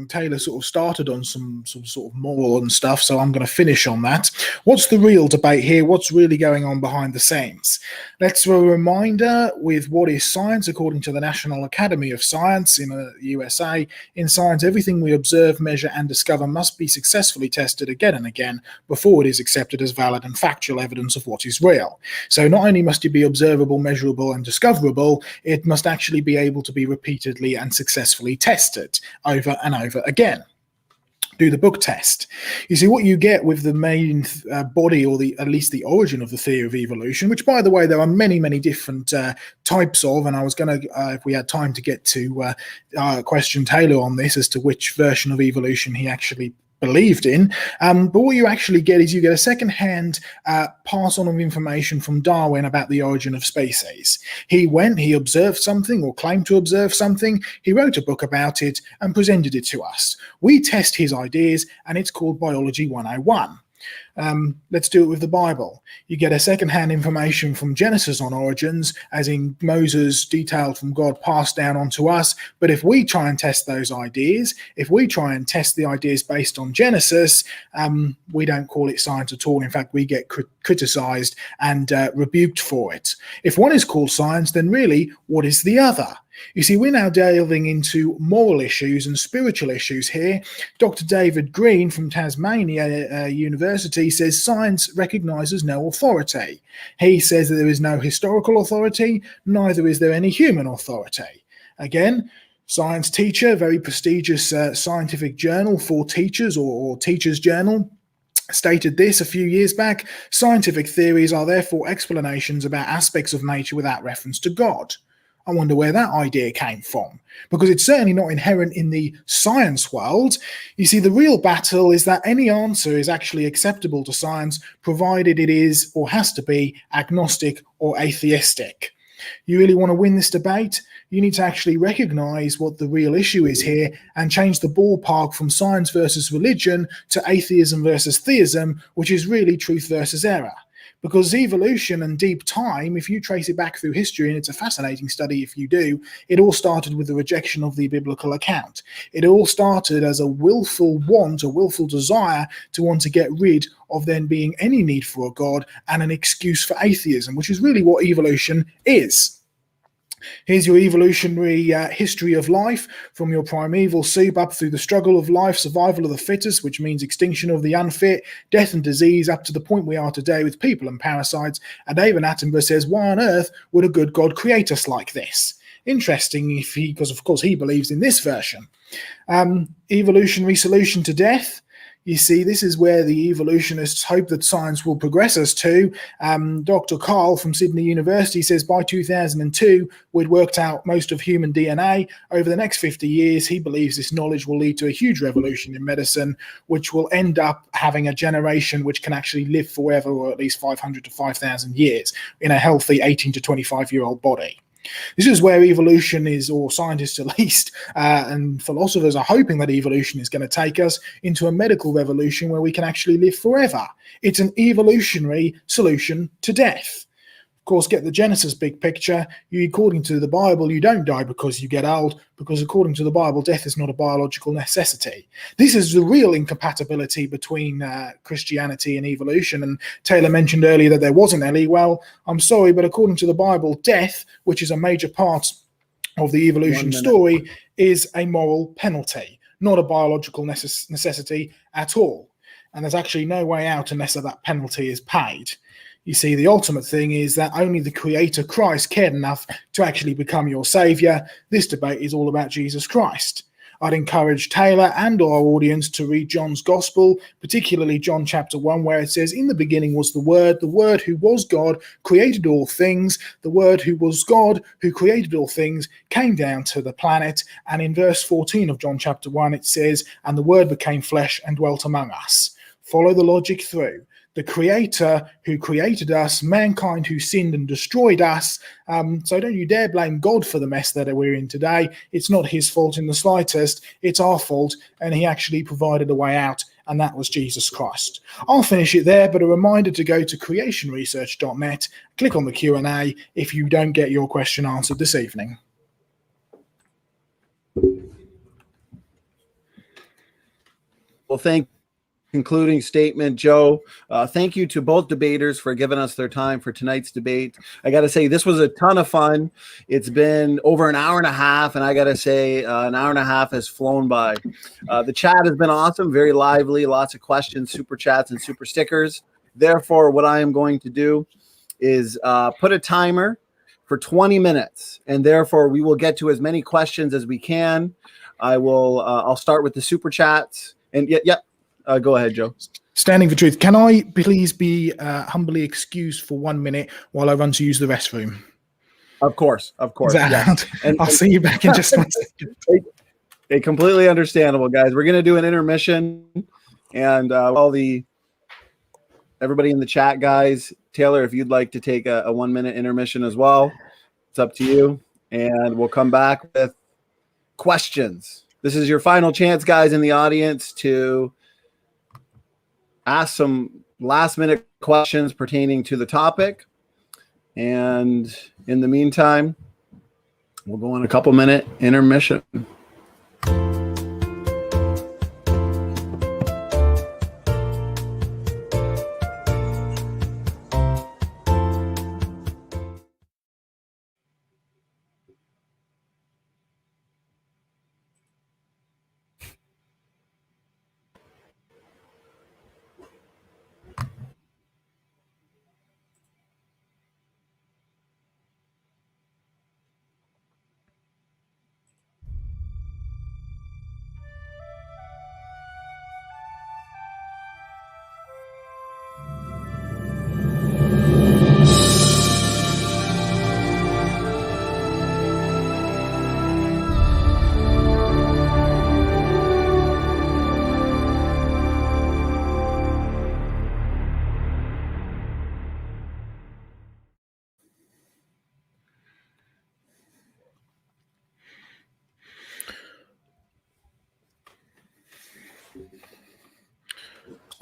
Taylor sort of started on some sort of moral and stuff, so I'm going to finish on that. What's the real debate here? What's really going on behind the scenes? Let's do a reminder with what is science according to the National Academy of Science in the USA. In science, everything we observe, measure, and discover must be successfully tested again and again before it is accepted as valid and factual evidence of what is real. So not only must it be observable, measurable, and discoverable, it must actually be able to be repeatedly and successfully tested over and over again. Do the book test. You see, what you get with the main body, or at least the origin of the theory of evolution, which, by the way, there are many, many different types of, and I was going to, if we had time to get to question Taylor on this as to which version of evolution he actually believed in, but what you actually get is you get a second-hand pass on of information from Darwin about the origin of species. He observed something or claimed to observe something, he wrote a book about it and presented it to us. We test his ideas, and it's called Biology 101. Let's do it with the Bible. You get a second-hand information from Genesis on origins, as in Moses detailed from God passed down onto us. But if we try and test those ideas, if we try and test the ideas based on Genesis, we don't call it science at all. In fact, we get criticized and rebuked for it. If one is called science, then really, what is the other? You see, we're now delving into moral issues and spiritual issues here. Dr. David Green from Tasmania University says science recognizes no authority. He says that there is no historical authority, neither is there any human authority. Again, Science Teacher, very prestigious scientific journal for teachers, or Teachers Journal, stated this a few years back: scientific theories are therefore explanations about aspects of nature without reference to God. I wonder where that idea came from, because it's certainly not inherent in the science world. You see, the real battle is that any answer is actually acceptable to science, provided it is, or has to be, agnostic or atheistic. You really want to win this debate? You need to actually recognize what the real issue is here and change the ballpark from science versus religion to atheism versus theism, which is really truth versus error. Because evolution and deep time, if you trace it back through history, and it's a fascinating study if you do, it all started with the rejection of the biblical account. It all started as a willful want, a willful desire to want to get rid of there being any need for a God and an excuse for atheism, which is really what evolution is. Here's your evolutionary history of life, from your primeval soup up through the struggle of life, survival of the fittest, which means extinction of the unfit, death and disease, up to the point we are today with people and parasites. And David Attenborough says, why on earth would a good God create us like this? Interesting, because of course he believes in this version. Evolutionary solution to death. You see, this is where the evolutionists hope that science will progress us to. Dr. Carl from Sydney University says by 2002, we'd worked out most of human DNA. Over the next 50 years, he believes this knowledge will lead to a huge revolution in medicine, which will end up having a generation which can actually live forever, or at least 500 to 5,000 years, in a healthy 18 to 25-year-old body. This is where evolution is, or scientists at least, and philosophers are hoping that evolution is going to take us into a medical revolution where we can actually live forever. It's an evolutionary solution to death. Of course, get the Genesis big picture. According to the Bible, you don't die because you get old, because according to the Bible, death is not a biological necessity. This is the real incompatibility between Christianity and evolution. And Taylor mentioned earlier that there wasn't any. Well, I'm sorry, but according to the Bible, death, which is a major part of the evolution story, is a moral penalty, not a biological necessity at all. And there's actually no way out unless that penalty is paid. You see, the ultimate thing is that only the Creator Christ cared enough to actually become your Savior. This debate is all about Jesus Christ. I'd encourage Taylor and our audience to read John's Gospel, particularly John chapter 1, where it says, "In the beginning was the Word who was God, created all things. The Word who was God, who created all things, came down to the planet." And in verse 14 of John chapter 1, it says, "And the Word became flesh and dwelt among us." Follow the logic through. The Creator who created us, mankind who sinned and destroyed us. So don't you dare blame God for the mess that we're in today. It's not his fault in the slightest. It's our fault, and he actually provided a way out, and that was Jesus Christ. I'll finish it there, but a reminder to go to creationresearch.net, click on the Q&A if you don't get your question answered this evening. Well, concluding statement, Joe. Thank you to both debaters for giving us their time for tonight's debate. I got to say, this was a ton of fun. It's been over an hour and a half, and I got to say, an hour and a half has flown by. The chat has been awesome, very lively, lots of questions, super chats, and super stickers. Therefore, what I am going to do is put a timer for 20 minutes, and therefore we will get to as many questions as we can. I'll start with the super chats, and go ahead, Joe. Standing for truth. Can I please be humbly excused for 1 minute while I run to use the restroom? Of course. Yes. I'll see you back in just 1 second. Completely understandable, guys. We're going to do an intermission, and everybody in the chat, guys. Taylor, if you'd like to take a 1 minute intermission as well, it's up to you, and we'll come back with questions. This is your final chance, guys, in the audience, to ask some last-minute questions pertaining to the topic. And in the meantime, we'll go on a couple-minute intermission.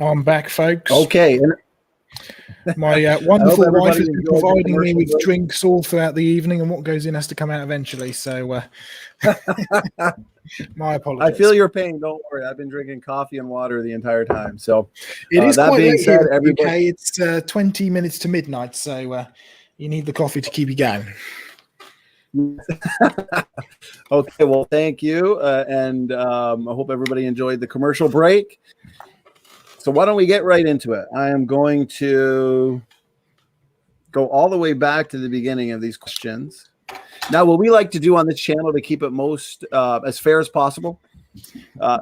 I'm back, folks. Okay. My wonderful wife has been providing me with drinks all throughout the evening, and what goes in has to come out eventually. So my apologies. I feel your pain. Don't worry. I've been drinking coffee and water the entire time. So it is that quite being late said, here in the UK. everybody, It's 20 minutes to midnight, so you need the coffee to keep you going. Okay, well, thank you, and I hope everybody enjoyed the commercial break. So why don't we get right into it? I am going to go all the way back to the beginning of these questions. Now, what we like to do on this channel to keep it most as fair as possible,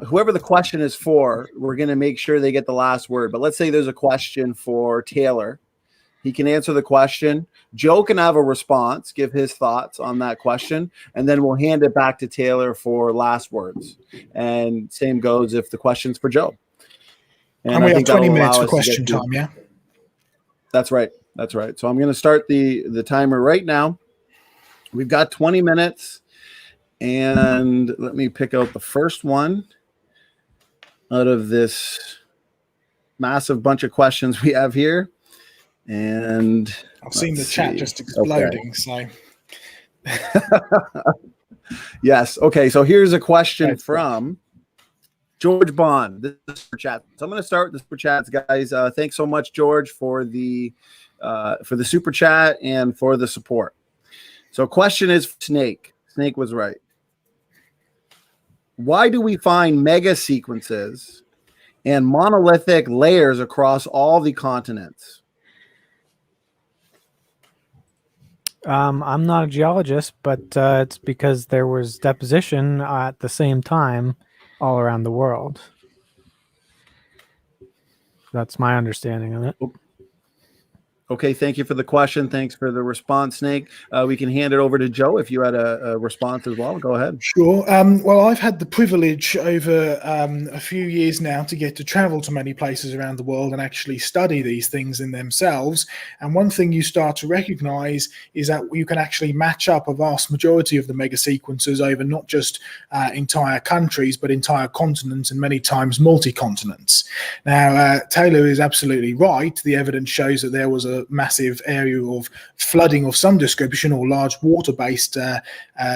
whoever the question is for, we're going to make sure they get the last word. But let's say there's a question for Taylor. He can answer the question. Joe can have a response, give his thoughts on that question, and then we'll hand it back to Taylor for last words. And same goes if the question's for Joe. And we have 20 minutes for question time, yeah? That's right. That's right. So I'm going to start the timer right now. We've got 20 minutes, and let me pick out the first one out of this massive bunch of questions we have here. And I've seen the chat just exploding. Okay. So yes. Okay. So here's a question from George Bond. This is super chat. So I'm going to start the super chats, guys. Thanks so much, George, for the super chat and for the support. So question is Snake. Snake was right. Why do we find mega sequences and monolithic layers across all the continents? I'm not a geologist, but it's because there was deposition at the same time all around the world. That's my understanding of it. Okay, thank you for the question. Thanks for the response, Snake. We can hand it over to Joe if you had a response as well. Go ahead. Sure. Well, I've had the privilege over a few years now to get to travel to many places around the world and actually study these things in themselves. And one thing you start to recognize is that you can actually match up a vast majority of the mega sequences over not just entire countries, but entire continents and many times multi-continents. Now, Taylor is absolutely right. The evidence shows that there was a massive area of flooding of some description or large water-based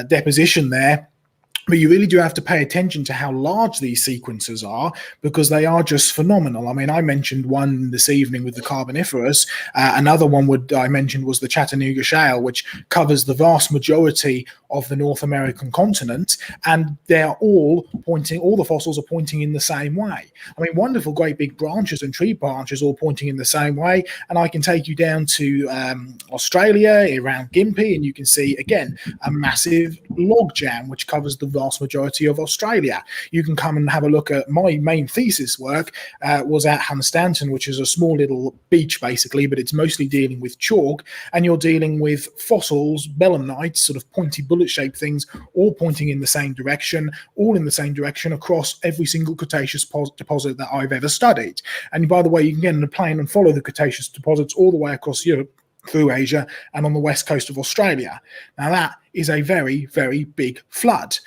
deposition there. But you really do have to pay attention to how large these sequences are, because they are just phenomenal. I mean, I mentioned one this evening with the Carboniferous. Another one I mentioned was the Chattanooga Shale, which covers the vast majority of the North American continent. And they're all the fossils are pointing in the same way. I mean, wonderful, great big branches and tree branches all pointing in the same way. And I can take you down to Australia, around Gympie, and you can see, again, a massive log jam, which covers the vast majority of Australia. You can come and have a look at my main thesis work was at Hunstanton, which is a small little beach basically, but it's mostly dealing with chalk, and you're dealing with fossils, belemnites, sort of pointy bullet-shaped things, all pointing in the same direction, across every single Cretaceous deposit that I've ever studied. And by the way, you can get in a plane and follow the Cretaceous deposits all the way across Europe, through Asia, and on the west coast of Australia. Now that is a very, very big flood.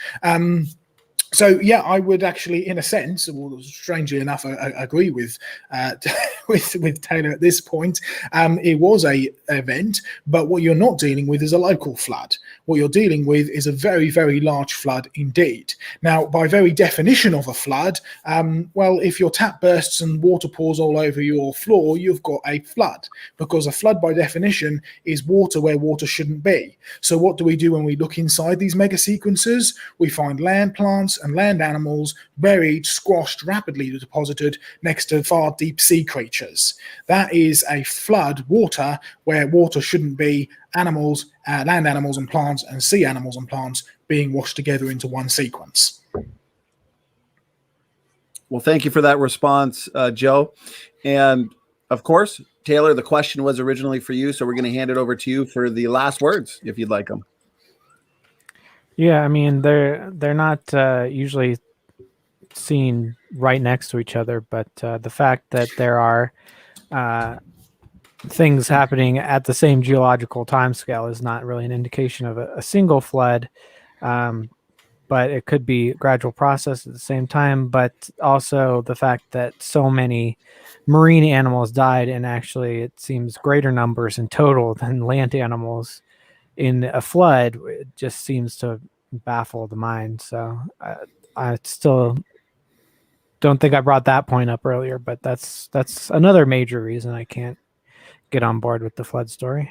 So yeah, I would actually, in a sense, well, strangely enough, I agree with with Taylor at this point. It was a event, but what you're not dealing with is a local flood. What you're dealing with is a very, very large flood indeed. Now, by very definition of a flood, well, if your tap bursts and water pours all over your floor, you've got a flood, because a flood by definition is water where water shouldn't be. So what do we do when we look inside these mega sequences? We find land plants and land animals buried, squashed, rapidly deposited next to far deep sea creatures. That is a flood water where water shouldn't be. Animals, land animals and plants, and sea animals and plants being washed together into one sequence. Well, thank you for that response, Joe. And of course, Taylor, the question was originally for you, so we're going to hand it over to you for the last words, if you'd like them. Yeah, I mean, they're not usually seen right next to each other, but the fact that there are things happening at the same geological timescale is not really an indication of a single flood, but it could be a gradual process at the same time. But also the fact that so many marine animals died, and actually it seems greater numbers in total than land animals in a flood, it just seems to baffle the mind. So I still don't think I brought that point up earlier, but that's another major reason I can't get on board with the flood story.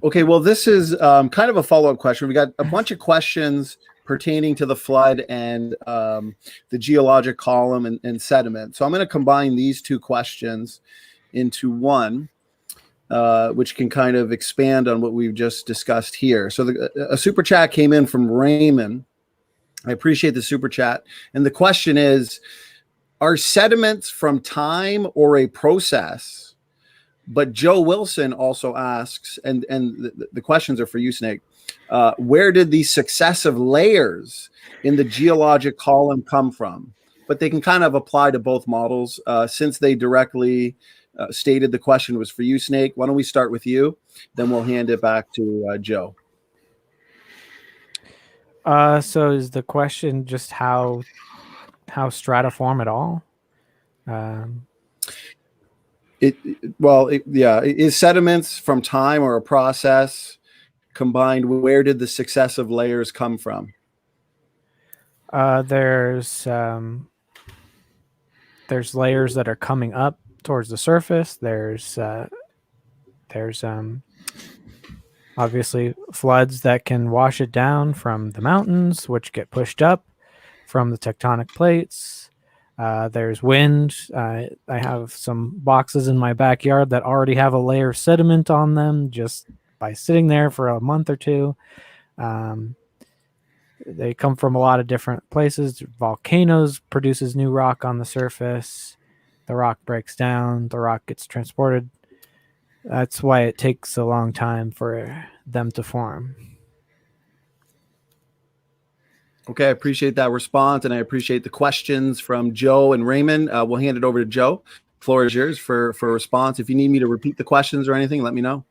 Okay, well, this is kind of a follow-up question. We got a bunch of questions pertaining to the flood and the geologic column and sediment. So I'm going to combine these two questions into one, which can kind of expand on what we've just discussed here. So a super chat came in from Raymond. I appreciate the super chat. And the question is, are sediments from time or a process? But Joe Wilson also asks, and the questions are for you, Snake, where did these successive layers in the geologic column come from? But they can kind of apply to both models since they directly stated the question was for you, Snake. Why don't we start with you? Then we'll hand it back to Joe. So is the question just how stratiform at all? Is sediments from time or a process combined? Where did the successive layers come from? There's layers that are coming up towards the surface. There's obviously floods that can wash it down from the mountains, which get pushed up from the tectonic plates. There's wind. I have some boxes in my backyard that already have a layer of sediment on them just by sitting there for a month or two. They come from a lot of different places. Volcanoes produces new rock on the surface. The rock breaks down. The rock gets transported. That's why it takes a long time for them to form. Okay, I appreciate that response, and I appreciate the questions from Joe and Raymond. We'll hand it over to Joe. Floor is yours for a response. If you need me to repeat the questions or anything, let me know.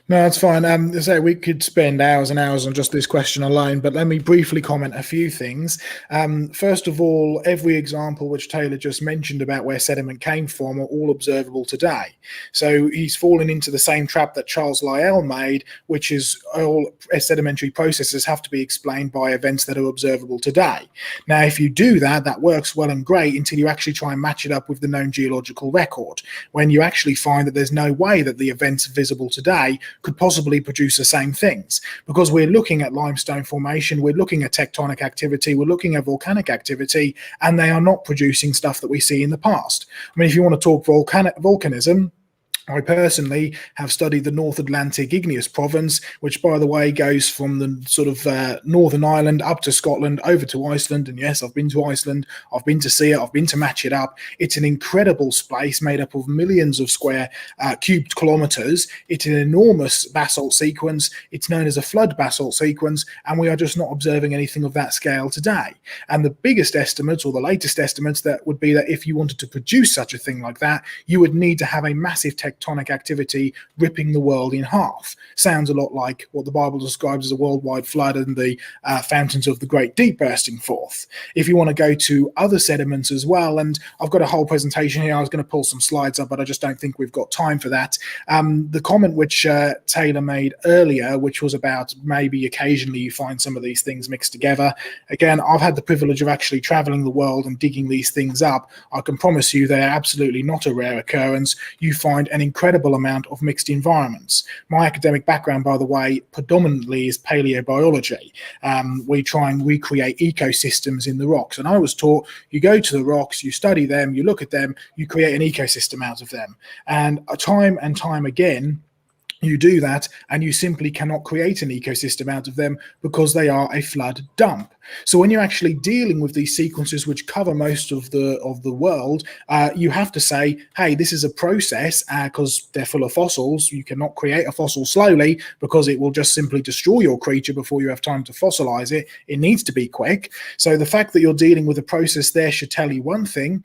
No, that's fine. So we could spend hours and hours on just this question alone, but let me briefly comment a few things. First of all, every example which Taylor just mentioned about where sediment came from are all observable today. So he's fallen into the same trap that Charles Lyell made, which is all sedimentary processes have to be explained by events that are observable today. Now, if you do that, that works well and great until you actually try and match it up with the known geological record, when you actually find that there's no way that the events visible today could possibly produce the same things, because we're looking at limestone formation, we're looking at tectonic activity, we're looking at volcanic activity, and they are not producing stuff that we see in the past. I mean, if you want to talk volcanism, I personally have studied the North Atlantic igneous province, which, by the way, goes from the sort of Northern Ireland up to Scotland, over to Iceland. And yes, I've been to Iceland. I've been to see it. I've been to match it up. It's an incredible space made up of millions of square cubed kilometers. It's an enormous basalt sequence. It's known as a flood basalt sequence, and we are just not observing anything of that scale today. And the biggest estimates, or the latest estimates, that would be that if you wanted to produce such a thing like that, you would need to have a massive tectonic activity ripping the world in half. Sounds a lot like what the Bible describes as a worldwide flood and the fountains of the great deep bursting forth. If you want to go to other sediments as well, and I've got a whole presentation here, I was going to pull some slides up, but I just don't think we've got time for that. The comment which Taylor made earlier, which was about maybe occasionally you find some of these things mixed together. Again, I've had the privilege of actually traveling the world and digging these things up. I can promise you they're absolutely not a rare occurrence. You find an incredible amount of mixed environments. My academic background, by the way, predominantly is paleobiology. We try and recreate ecosystems in the rocks, and I was taught you go to the rocks, you study them, you look at them, you create an ecosystem out of them. And time again, you do that and you simply cannot create an ecosystem out of them because they are a flood dump. So when you're actually dealing with these sequences which cover most of the world, you have to say, hey, this is a process, because they're full of fossils. You cannot create a fossil slowly because it will just simply destroy your creature before you have time to fossilize it. It needs to be quick. So the fact that you're dealing with a process there should tell you one thing.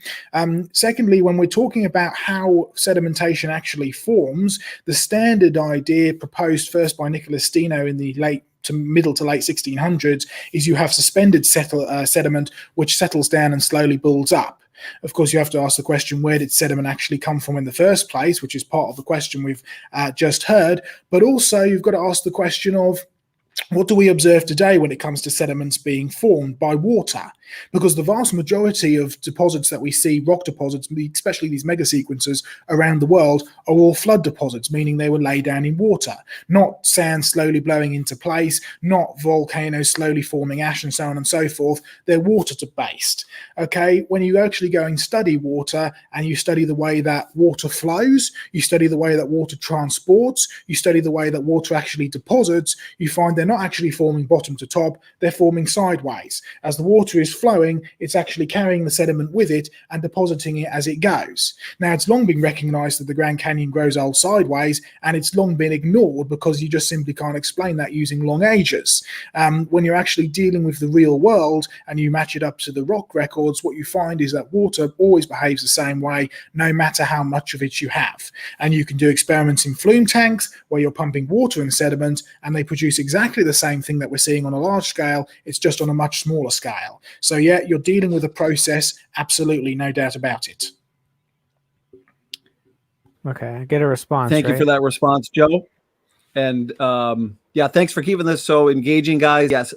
Secondly, when we're talking about how sedimentation actually forms, the standard idea proposed first by Nicholas Steno in the middle to late 1600s is you have suspended sediment which settles down and slowly builds up. Of course, you have to ask the question, where did sediment actually come from in the first place, which is part of the question we've just heard. But also you've got to ask the question of, what do we observe today when it comes to sediments being formed by water? Because the vast majority of deposits that we see, rock deposits, especially these mega sequences around the world, are all flood deposits, meaning they were laid down in water, not sand slowly blowing into place, not volcanoes slowly forming ash and so on and so forth. They're water-based. Okay, when you actually go and study water and you study the way that water flows, you study the way that water transports, you study the way that water actually deposits, you find they're not actually forming bottom to top, they're forming sideways. As the water is flowing, it's actually carrying the sediment with it and depositing it as it goes. Now, it's long been recognized that the Grand Canyon grows old sideways, and it's long been ignored because you just simply can't explain that using long ages. When you're actually dealing with the real world and you match it up to the rock records, what you find is that water always behaves the same way, no matter how much of it you have. And you can do experiments in flume tanks where you're pumping water and sediment, and they produce exactly the same thing that we're seeing on a large scale. It's just on a much smaller scale. So yeah, you're dealing with a process, absolutely, no doubt about it. Okay, I get a response. Thank you for that response, Joe. And yeah, thanks for keeping this so engaging, guys. Yes,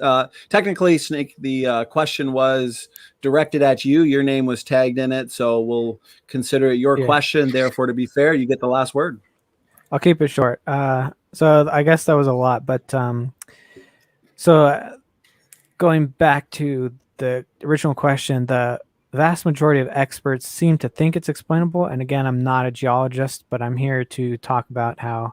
technically, Snake, the question was directed at you. Your name was tagged in it, so we'll consider it your question. Therefore, to be fair, you get the last word. I'll keep it short. So I guess that was a lot, but so going back to the original question, the the vast majority of experts seem to think it's explainable. And again, I'm not a geologist, but I'm here to talk about how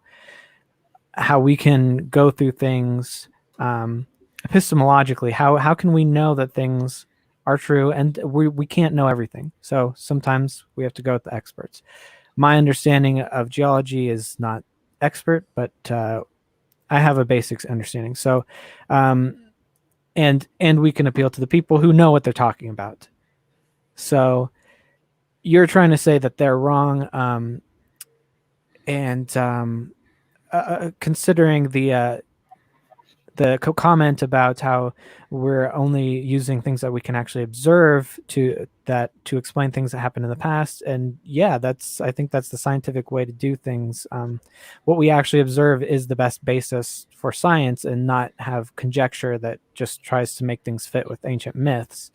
we can go through things epistemologically. How can we know that things are true? And we can't know everything. So sometimes we have to go with the experts. My understanding of geology is not expert, but I have a basic understanding. So, and we can appeal to the people who know what they're talking about. So you're trying to say that they're wrong, considering the comment about how we're only using things that we can actually observe to explain things that happened in the past. And yeah, I think that's the scientific way to do things. What we actually observe is the best basis for science, and not have conjecture that just tries to make things fit with ancient myths.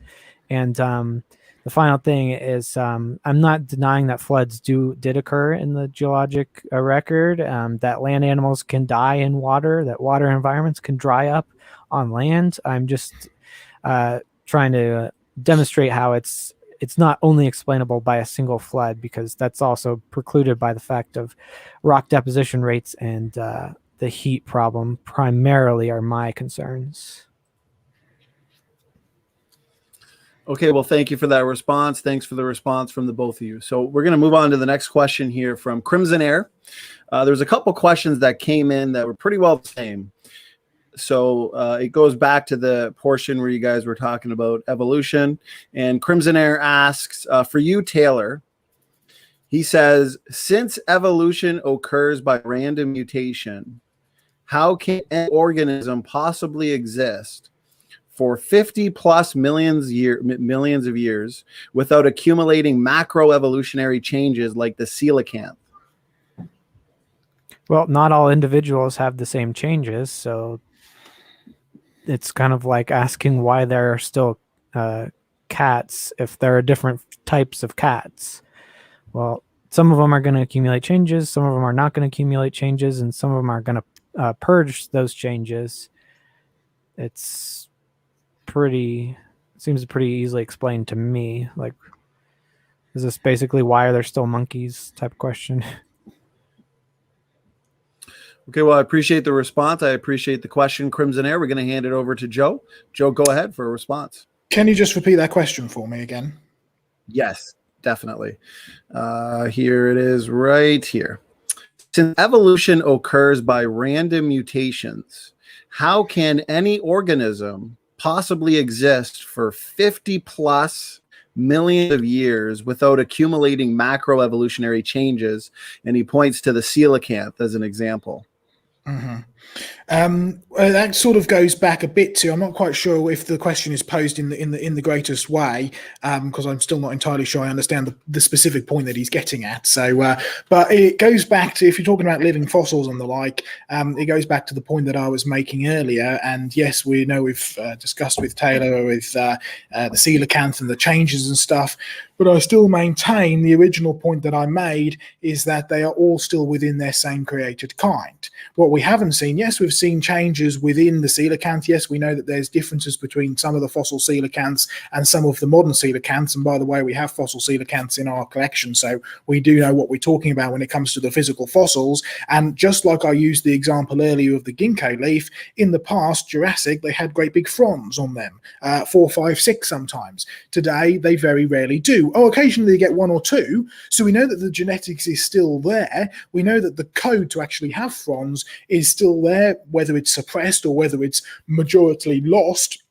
And the final thing is, I'm not denying that floods did occur in the geologic record, that land animals can die in water, that water environments can dry up on land. I'm just trying to demonstrate how it's not only explainable by a single flood, because that's also precluded by the fact of rock deposition rates, and the heat problem primarily are my concerns. Okay, well, thank you for that response. Thanks for the response from the both of you. So we're going to move on to the next question here from Crimson Air. There's a couple questions that came in that were pretty well the same. So it goes back to the portion where you guys were talking about evolution. And Crimson Air asks, for you, Taylor, he says, since evolution occurs by random mutation, how can an organism possibly exist for 50 plus millions of years without accumulating macroevolutionary changes like the coelacanth? Well, not all individuals have the same changes, so it's kind of like asking why there are still cats if there are different types of cats. Well, some of them are going to accumulate changes, some of them are not going to accumulate changes, and some of them are going to purge those changes. Seems pretty easily explained to me. Like, is this basically why are there still monkeys type of question? Okay, well, I appreciate the response. I appreciate the question, Crimson Air. We're going to hand it over to Joe. Joe, go ahead for a response. Can you just repeat that question for me again? Yes, definitely. Here it is right here. Since evolution occurs by random mutations, how can any organism possibly exist for 50 plus millions of years without accumulating macroevolutionary changes? And he points to the coelacanth as an example. Mm-hmm. That sort of goes back a bit to, I'm not quite sure if the question is posed in the greatest way, because I'm still not entirely sure I understand the specific point that he's getting at. So, but it goes back to, if you're talking about living fossils and the like, it goes back to the point that I was making earlier. And yes, we know we've discussed with Taylor with the coelacanth and the changes and stuff, but I still maintain the original point that I made is that they are all still within their same created kind. What we haven't seen, yes, we've seen changes within the coelacanth. Yes, we know that there's differences between some of the fossil coelacanths and some of the modern coelacanths. And by the way, we have fossil coelacanths in our collection, so we do know what we're talking about when it comes to the physical fossils. And just like I used the example earlier of the ginkgo leaf, in the past, Jurassic, they had great big fronds on them, 4, 5, 6 sometimes. Today, they very rarely do. Oh, occasionally they get 1 or 2. So we know that the genetics is still there. We know that the code to actually have fronds is still there, whether it's suppressed or whether it's majority lost.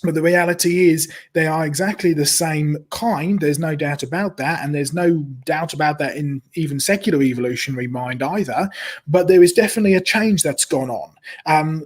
But the reality is they are exactly the same kind. There's no doubt about that. And there's no doubt about that in even secular evolutionary mind either. But there is definitely a change that's gone on.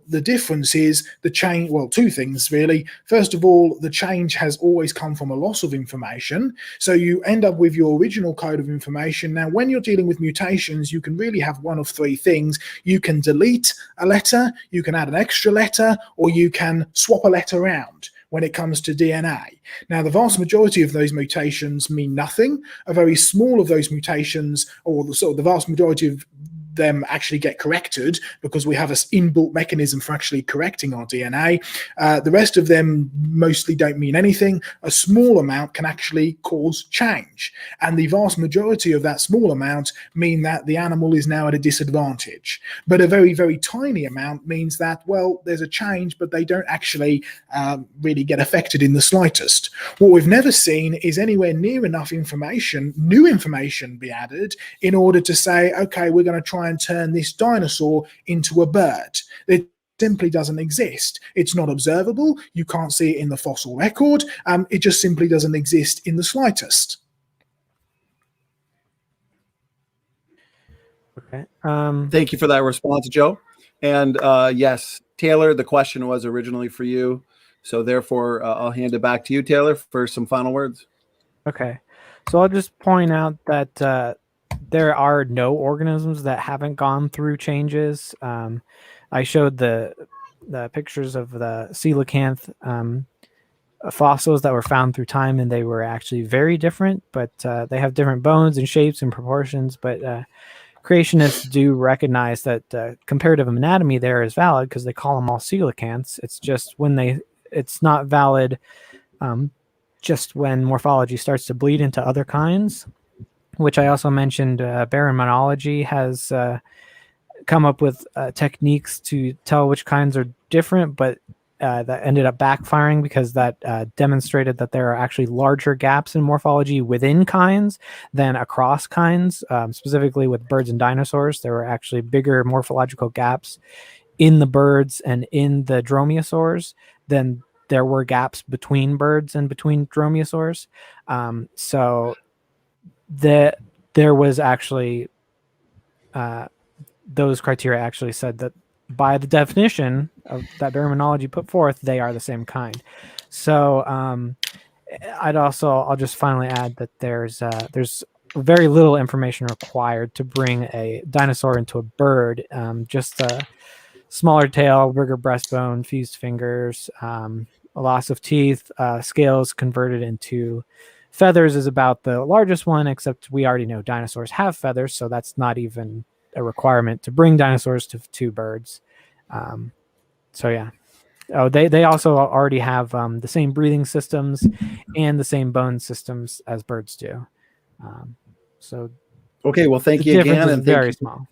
The difference is the change, well, 2 things really. First of all, the change has always come from a loss of information. So you end up with your original code of information. Now, when you're dealing with mutations, you can really have one of 3 things. You can delete a letter, you can add an extra letter, or you can swap a letter around when it comes to DNA. Now, the vast majority of those mutations mean nothing. A very small of those mutations, or the vast majority of them actually get corrected because we have an inbuilt mechanism for actually correcting our DNA. The rest of them mostly don't mean anything. A small amount can actually cause change. And the vast majority of that small amount mean that the animal is now at a disadvantage. But a very, very tiny amount means that, well, there's a change, but they don't actually really get affected in the slightest. What we've never seen is anywhere near enough information, new information be added in order to say, okay, we're going to try and turn this dinosaur into a bird. It simply doesn't exist. It's not observable. You can't see it in the fossil record. It just simply doesn't exist in the slightest. Okay. Thank you for that response, Joe. And yes, Taylor, the question was originally for you. So therefore, I'll hand it back to you, Taylor, for some final words. Okay. So I'll just point out that there are no organisms that haven't gone through changes. I showed the pictures of the coelacanth fossils that were found through time, and they were actually very different, but they have different bones and shapes and proportions. But creationists do recognize that comparative anatomy there is valid because they call them all coelacanths. It's just it's not valid just when morphology starts to bleed into other kinds, which I also mentioned. Baraminology has come up with techniques to tell which kinds are different, but that ended up backfiring because that demonstrated that there are actually larger gaps in morphology within kinds than across kinds. Specifically with birds and dinosaurs, there were actually bigger morphological gaps in the birds and in the dromaeosaurs than there were gaps between birds and between dromaeosaurs. So there was actually those criteria actually said that by the definition of that baraminology put forth, they are the same kind. So I'll just finally add that there's very little information required to bring a dinosaur into a bird. Just a smaller tail, bigger breastbone, fused fingers, a loss of teeth, scales converted into feathers is about the largest one, except we already know dinosaurs have feathers, so that's not even a requirement to bring dinosaurs to birds. So yeah. Oh, they also already have the same breathing systems and the same bone systems as birds do. So okay, well, thank you again, and very small.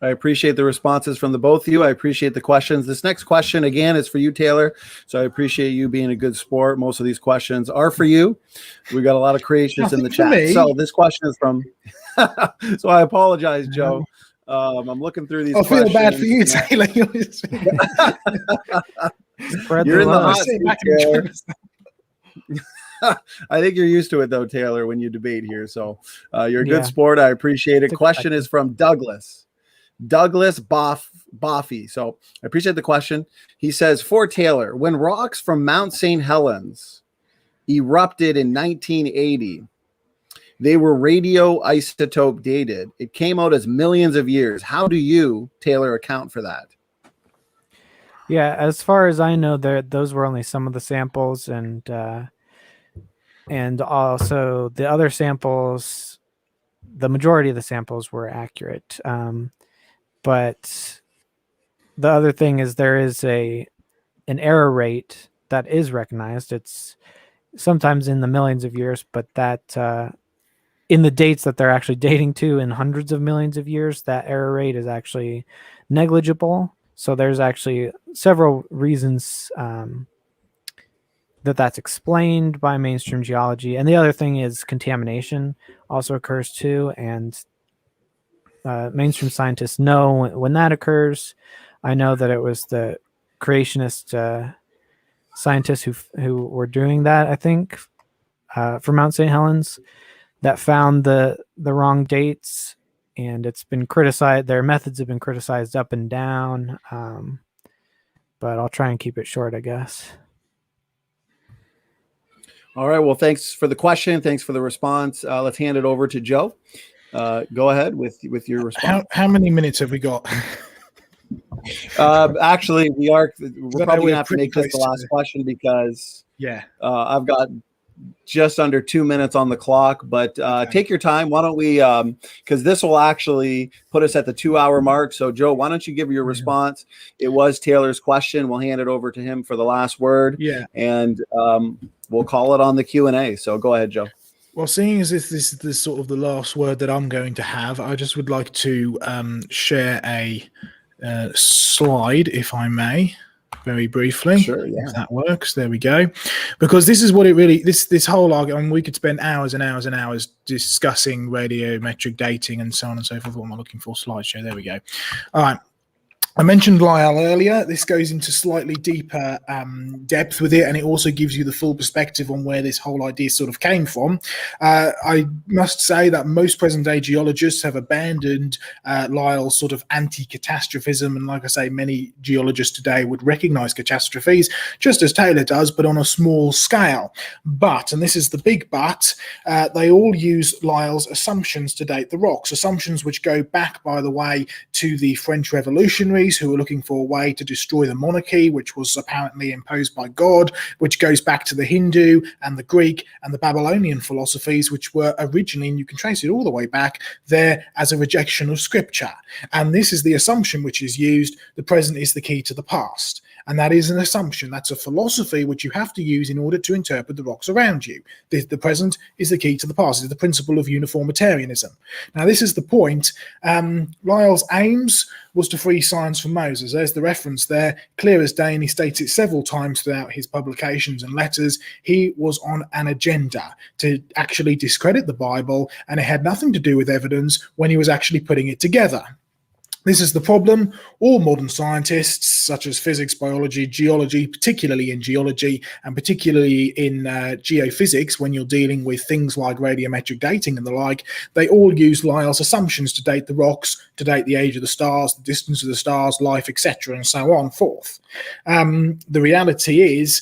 I appreciate the responses from the both of you. I appreciate the questions. This next question, again, is for you, Taylor. So I appreciate you being a good sport. Most of these questions are for you. We got a lot of creationists in the chat. So this question is from so I apologize, Joe. I'm looking through these questions. I feel bad for you, Taylor. You're in the hot seat, I think you're used to it, though, Taylor, when you debate here. So you're a good sport. I appreciate it. Question is from Douglas Boffy. So I appreciate the question. He says, for Taylor, when rocks from Mount St. Helens erupted in 1980, they were radioisotope dated. It came out as millions of years. How do you, Taylor, account for that? Yeah, as far as I know, those were only some of the samples, and also the other samples, the majority of the samples were accurate. But the other thing is there is an error rate that is recognized. It's sometimes in the millions of years, but that in the dates that they're actually dating to in hundreds of millions of years, that error rate is actually negligible. So there's actually several reasons that's explained by mainstream geology. And the other thing is contamination also occurs too. And mainstream scientists know when that occurs. I know that it was the creationist scientists who were doing that, I think, for Mount St. Helens, that found the wrong dates, and it's been criticized. Their methods have been criticized up and down, but I'll try and keep it short, I guess. All right. Well, thanks for the question. Thanks for the response. Let's hand it over to Joe. Go ahead with your response. How many minutes have we got? Actually, we're probably going to have to make this the last question because I've got just under 2 minutes on the clock, but take your time. Why don't we, because this will actually put us at the 2-hour mark. So Joe, why don't you give your response? It was Taylor's question. We'll hand it over to him for the last word. Yeah. And we'll call it on the Q&A. So go ahead, Joe. Well, seeing as if this is sort of the last word that I'm going to have, I just would like to share a slide, if I may, very briefly. Sure, yeah. If that works. There we go. Because this is what it really, this whole argument, we could spend hours and hours and hours discussing radiometric dating and so on and so forth. What am I looking for? Slideshow. There we go. All right. I mentioned Lyell earlier. This goes into slightly deeper depth with it, and it also gives you the full perspective on where this whole idea sort of came from. I must say that most present-day geologists have abandoned Lyell's sort of anti-catastrophism, and like I say, many geologists today would recognize catastrophes, just as Taylor does, but on a small scale. But, and this is the big but, they all use Lyell's assumptions to date the rocks, assumptions which go back, by the way, to the French revolutionaries, who were looking for a way to destroy the monarchy, which was apparently imposed by God, which goes back to the Hindu and the Greek and the Babylonian philosophies, which were originally, and you can trace it all the way back, there as a rejection of scripture. And this is the assumption which is used: the present is the key to the past. And that is an assumption. That's a philosophy which you have to use in order to interpret the rocks around you. The present is the key to the past. It's the principle of uniformitarianism. Now, this is the point. Lyell's aims was to free science from Moses. There's the reference there, clear as day, and he states it several times throughout his publications and letters. He was on an agenda to actually discredit the Bible, and it had nothing to do with evidence when he was actually putting it together. This is the problem. All modern scientists, such as physics, biology, geology, particularly in geology, and particularly in geophysics, when you're dealing with things like radiometric dating and the like, they all use Lyell's assumptions to date the rocks, to date the age of the stars, the distance of the stars, life, etc., and so on forth. The reality is,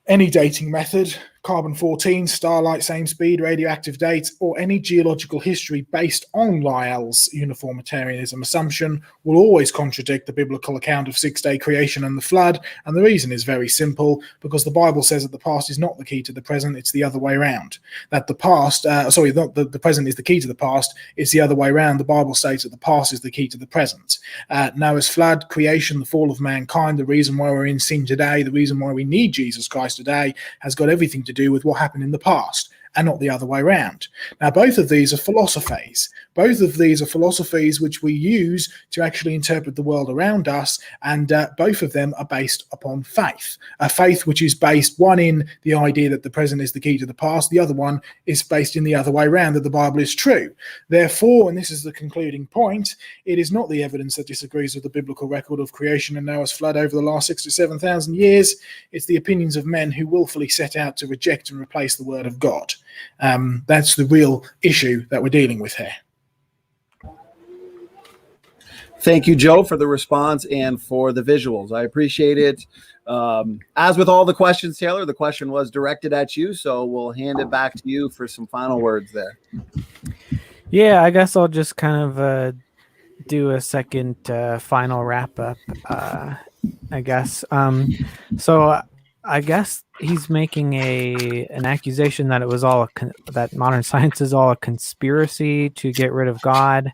any dating method, carbon-14, starlight, same speed, radioactive date, or any geological history based on Lyell's uniformitarianism assumption will always contradict the biblical account of six-day creation and the flood. And the reason is very simple, because the Bible says that the past is not the key to the present, it's the other way around. That the past, not the present is the key to the past, it's the other way around. The Bible states that the past is the key to the present. Noah's flood, creation, the fall of mankind, the reason why we're in sin today, the reason why we need Jesus Christ today, has got everything to do with what happened in the past, and not the other way around. Now, both of these are philosophies. Both of these are philosophies which we use to actually interpret the world around us, and both of them are based upon faith. A faith which is based, one, in the idea that the present is the key to the past, the other one is based in the other way around, that the Bible is true. Therefore, and this is the concluding point, it is not the evidence that disagrees with the biblical record of creation and Noah's flood over the last 6,000 to 7,000 years. It's the opinions of men who willfully set out to reject and replace the word of God. That's the real issue that we're dealing with here. Thank you, Joe, for the response and for the visuals. I appreciate it. As with all the questions, Taylor, the question was directed at you, so we'll hand it back to you for some final words there. Yeah, I guess I'll just kind of do a second final wrap up, I guess. So I guess he's making an accusation that it was all that modern science is all a conspiracy to get rid of God,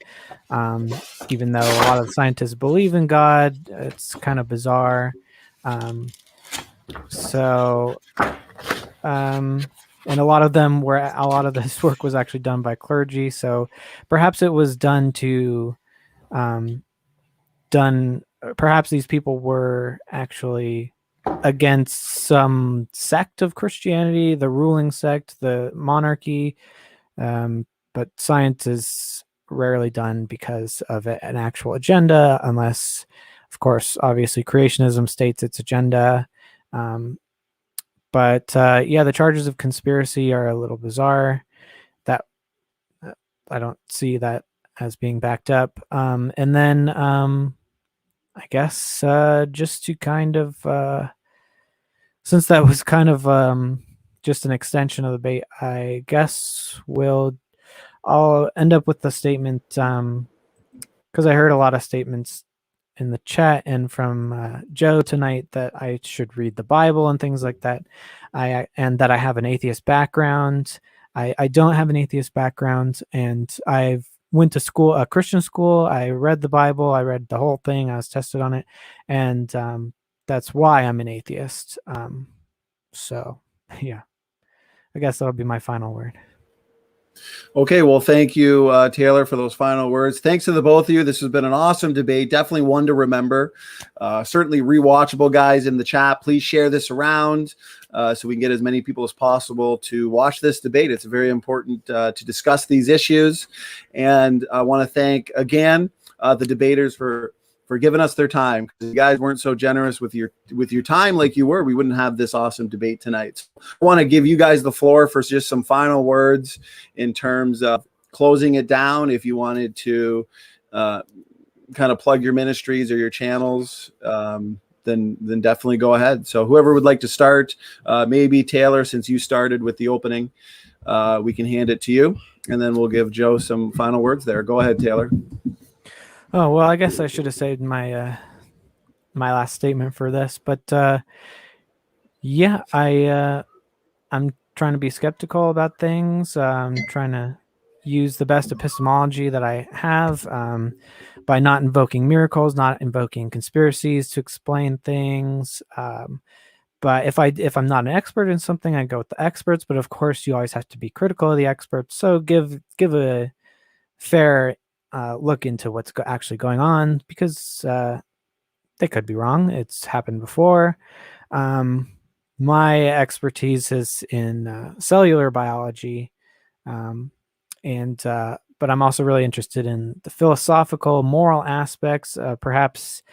even though a lot of scientists believe in God. It's kind of bizarre. And a lot of this work was actually done by clergy. So perhaps it was perhaps these people were actually against some sect of Christianity, the ruling sect, the monarchy. But science is rarely done because of an actual agenda, unless, of course, obviously creationism states its agenda. But the charges of conspiracy are a little bizarre. That I don't see that as being backed up. And then I guess just to kind of, since that was kind of just an extension of the debate, I guess I'll end up with the statement, because I heard a lot of statements in the chat and from Joe tonight that I should read the Bible and things like that. And that I have an atheist background. I don't have an atheist background, and I've went to school, a Christian school. I read the Bible. I read the whole thing. I was tested on it, and that's why I'm an atheist. So yeah, I guess that'll be my final word. Okay, well, thank you, Taylor, for those final words. Thanks to the both of you. This has been an awesome debate. Definitely one to remember. Certainly rewatchable, guys, in the chat. Please share this around so we can get as many people as possible to watch this debate. It's very important to discuss these issues. And I want to thank, again, the debaters for giving us their time. You guys weren't so generous with your time like you were, we wouldn't have this awesome debate tonight. So I want to give you guys the floor for just some final words in terms of closing it down. If you wanted to kind of plug your ministries or your channels, then definitely go ahead. So whoever would like to start, maybe Taylor, since you started with the opening, we can hand it to you, and then we'll give Joe some final words there. Go ahead, Taylor. Oh, well, I guess I should have saved my my last statement for this, but yeah, I'm trying to be skeptical about things. I'm trying to use the best epistemology that I have by not invoking miracles, not invoking conspiracies to explain things. But if I'm not an expert in something, I go with the experts. But of course, you always have to be critical of the experts. So give a fair look into what's actually going on, because they could be wrong. It's happened before. My expertise is in cellular biology, but I'm also really interested in the philosophical, moral aspects. Perhaps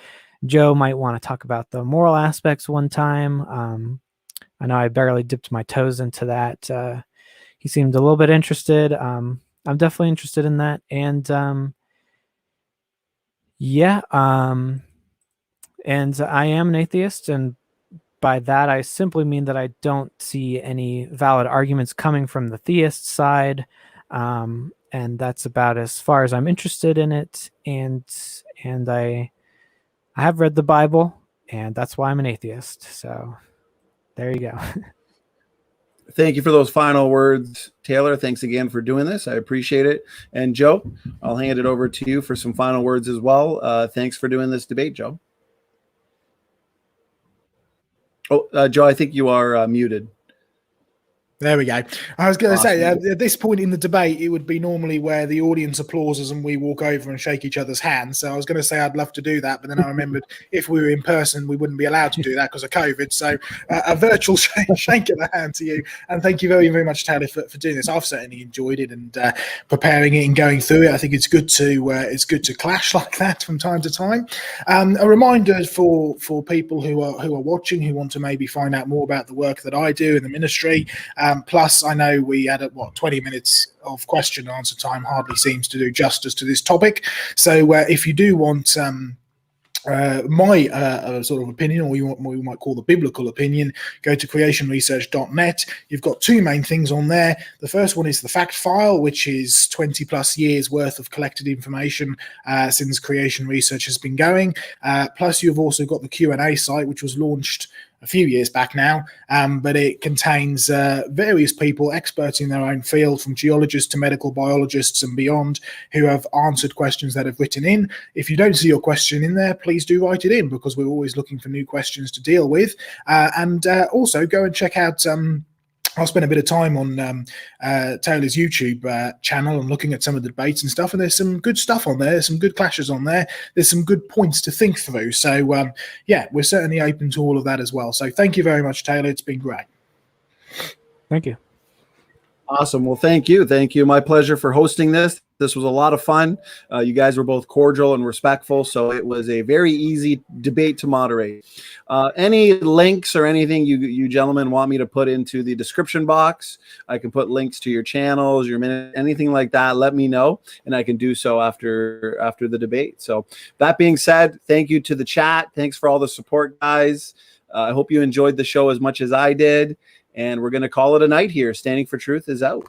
Joe might want to talk about the moral aspects one time. I know I barely dipped my toes into that. He seemed a little bit interested. I'm definitely interested in that. And and I am an atheist, and by that I simply mean that I don't see any valid arguments coming from the theist side, and that's about as far as I'm interested in it. And I have read the Bible, and that's why I'm an atheist. So there you go. Thank you for those final words, Taylor. Thanks again for doing this. I appreciate it. And Joe, I'll hand it over to you for some final words as well. Thanks for doing this debate, Joe. Oh, Joe, I think you are muted. There we go. I was going to say, at this point in the debate, it would be normally where the audience applauses and we walk over and shake each other's hands. So I was going to say I'd love to do that, but then I remembered if we were in person, we wouldn't be allowed to do that because of COVID. So a virtual shake of the hand to you. And thank you very, very much, Taylor, for doing this. I've certainly enjoyed it and preparing it and going through it. I think it's good to clash like that from time to time. A reminder for people who are watching, who want to maybe find out more about the work that I do in the ministry. Plus, I know we had 20 minutes of question and answer time. Hardly seems to do justice to this topic. So if you do want my sort of opinion, or what you might call the biblical opinion, go to creationresearch.net. You've got two main things on there. The first one is the fact file, which is 20 plus years worth of collected information since creation research has been going. Plus, you've also got the Q&A site, which was launched a few years back now, but it contains various people, experts in their own field, from geologists to medical biologists and beyond, who have answered questions that have written in. If you don't see your question in there, please do write it in, because we're always looking for new questions to deal with. And also go and check out I'll spend a bit of time on Taylor's YouTube channel and looking at some of the debates and stuff, and there's some good stuff on there. There's some good clashes on there. There's some good points to think through. So, yeah, we're certainly open to all of that as well. So thank you very much, Taylor. It's been great. Thank you. Awesome. Well, thank you. Thank you. My pleasure for hosting this. This was a lot of fun. You guys were both cordial and respectful, so it was a very easy debate to moderate. Any links or anything you gentlemen want me to put into the description box, I can put links to your channels, your minute, anything like that, let me know, and I can do so after the debate. So that being said, thank you to the chat. Thanks for all the support, guys. I hope you enjoyed the show as much as I did. And we're going to call it a night here. Standing for Truth is out.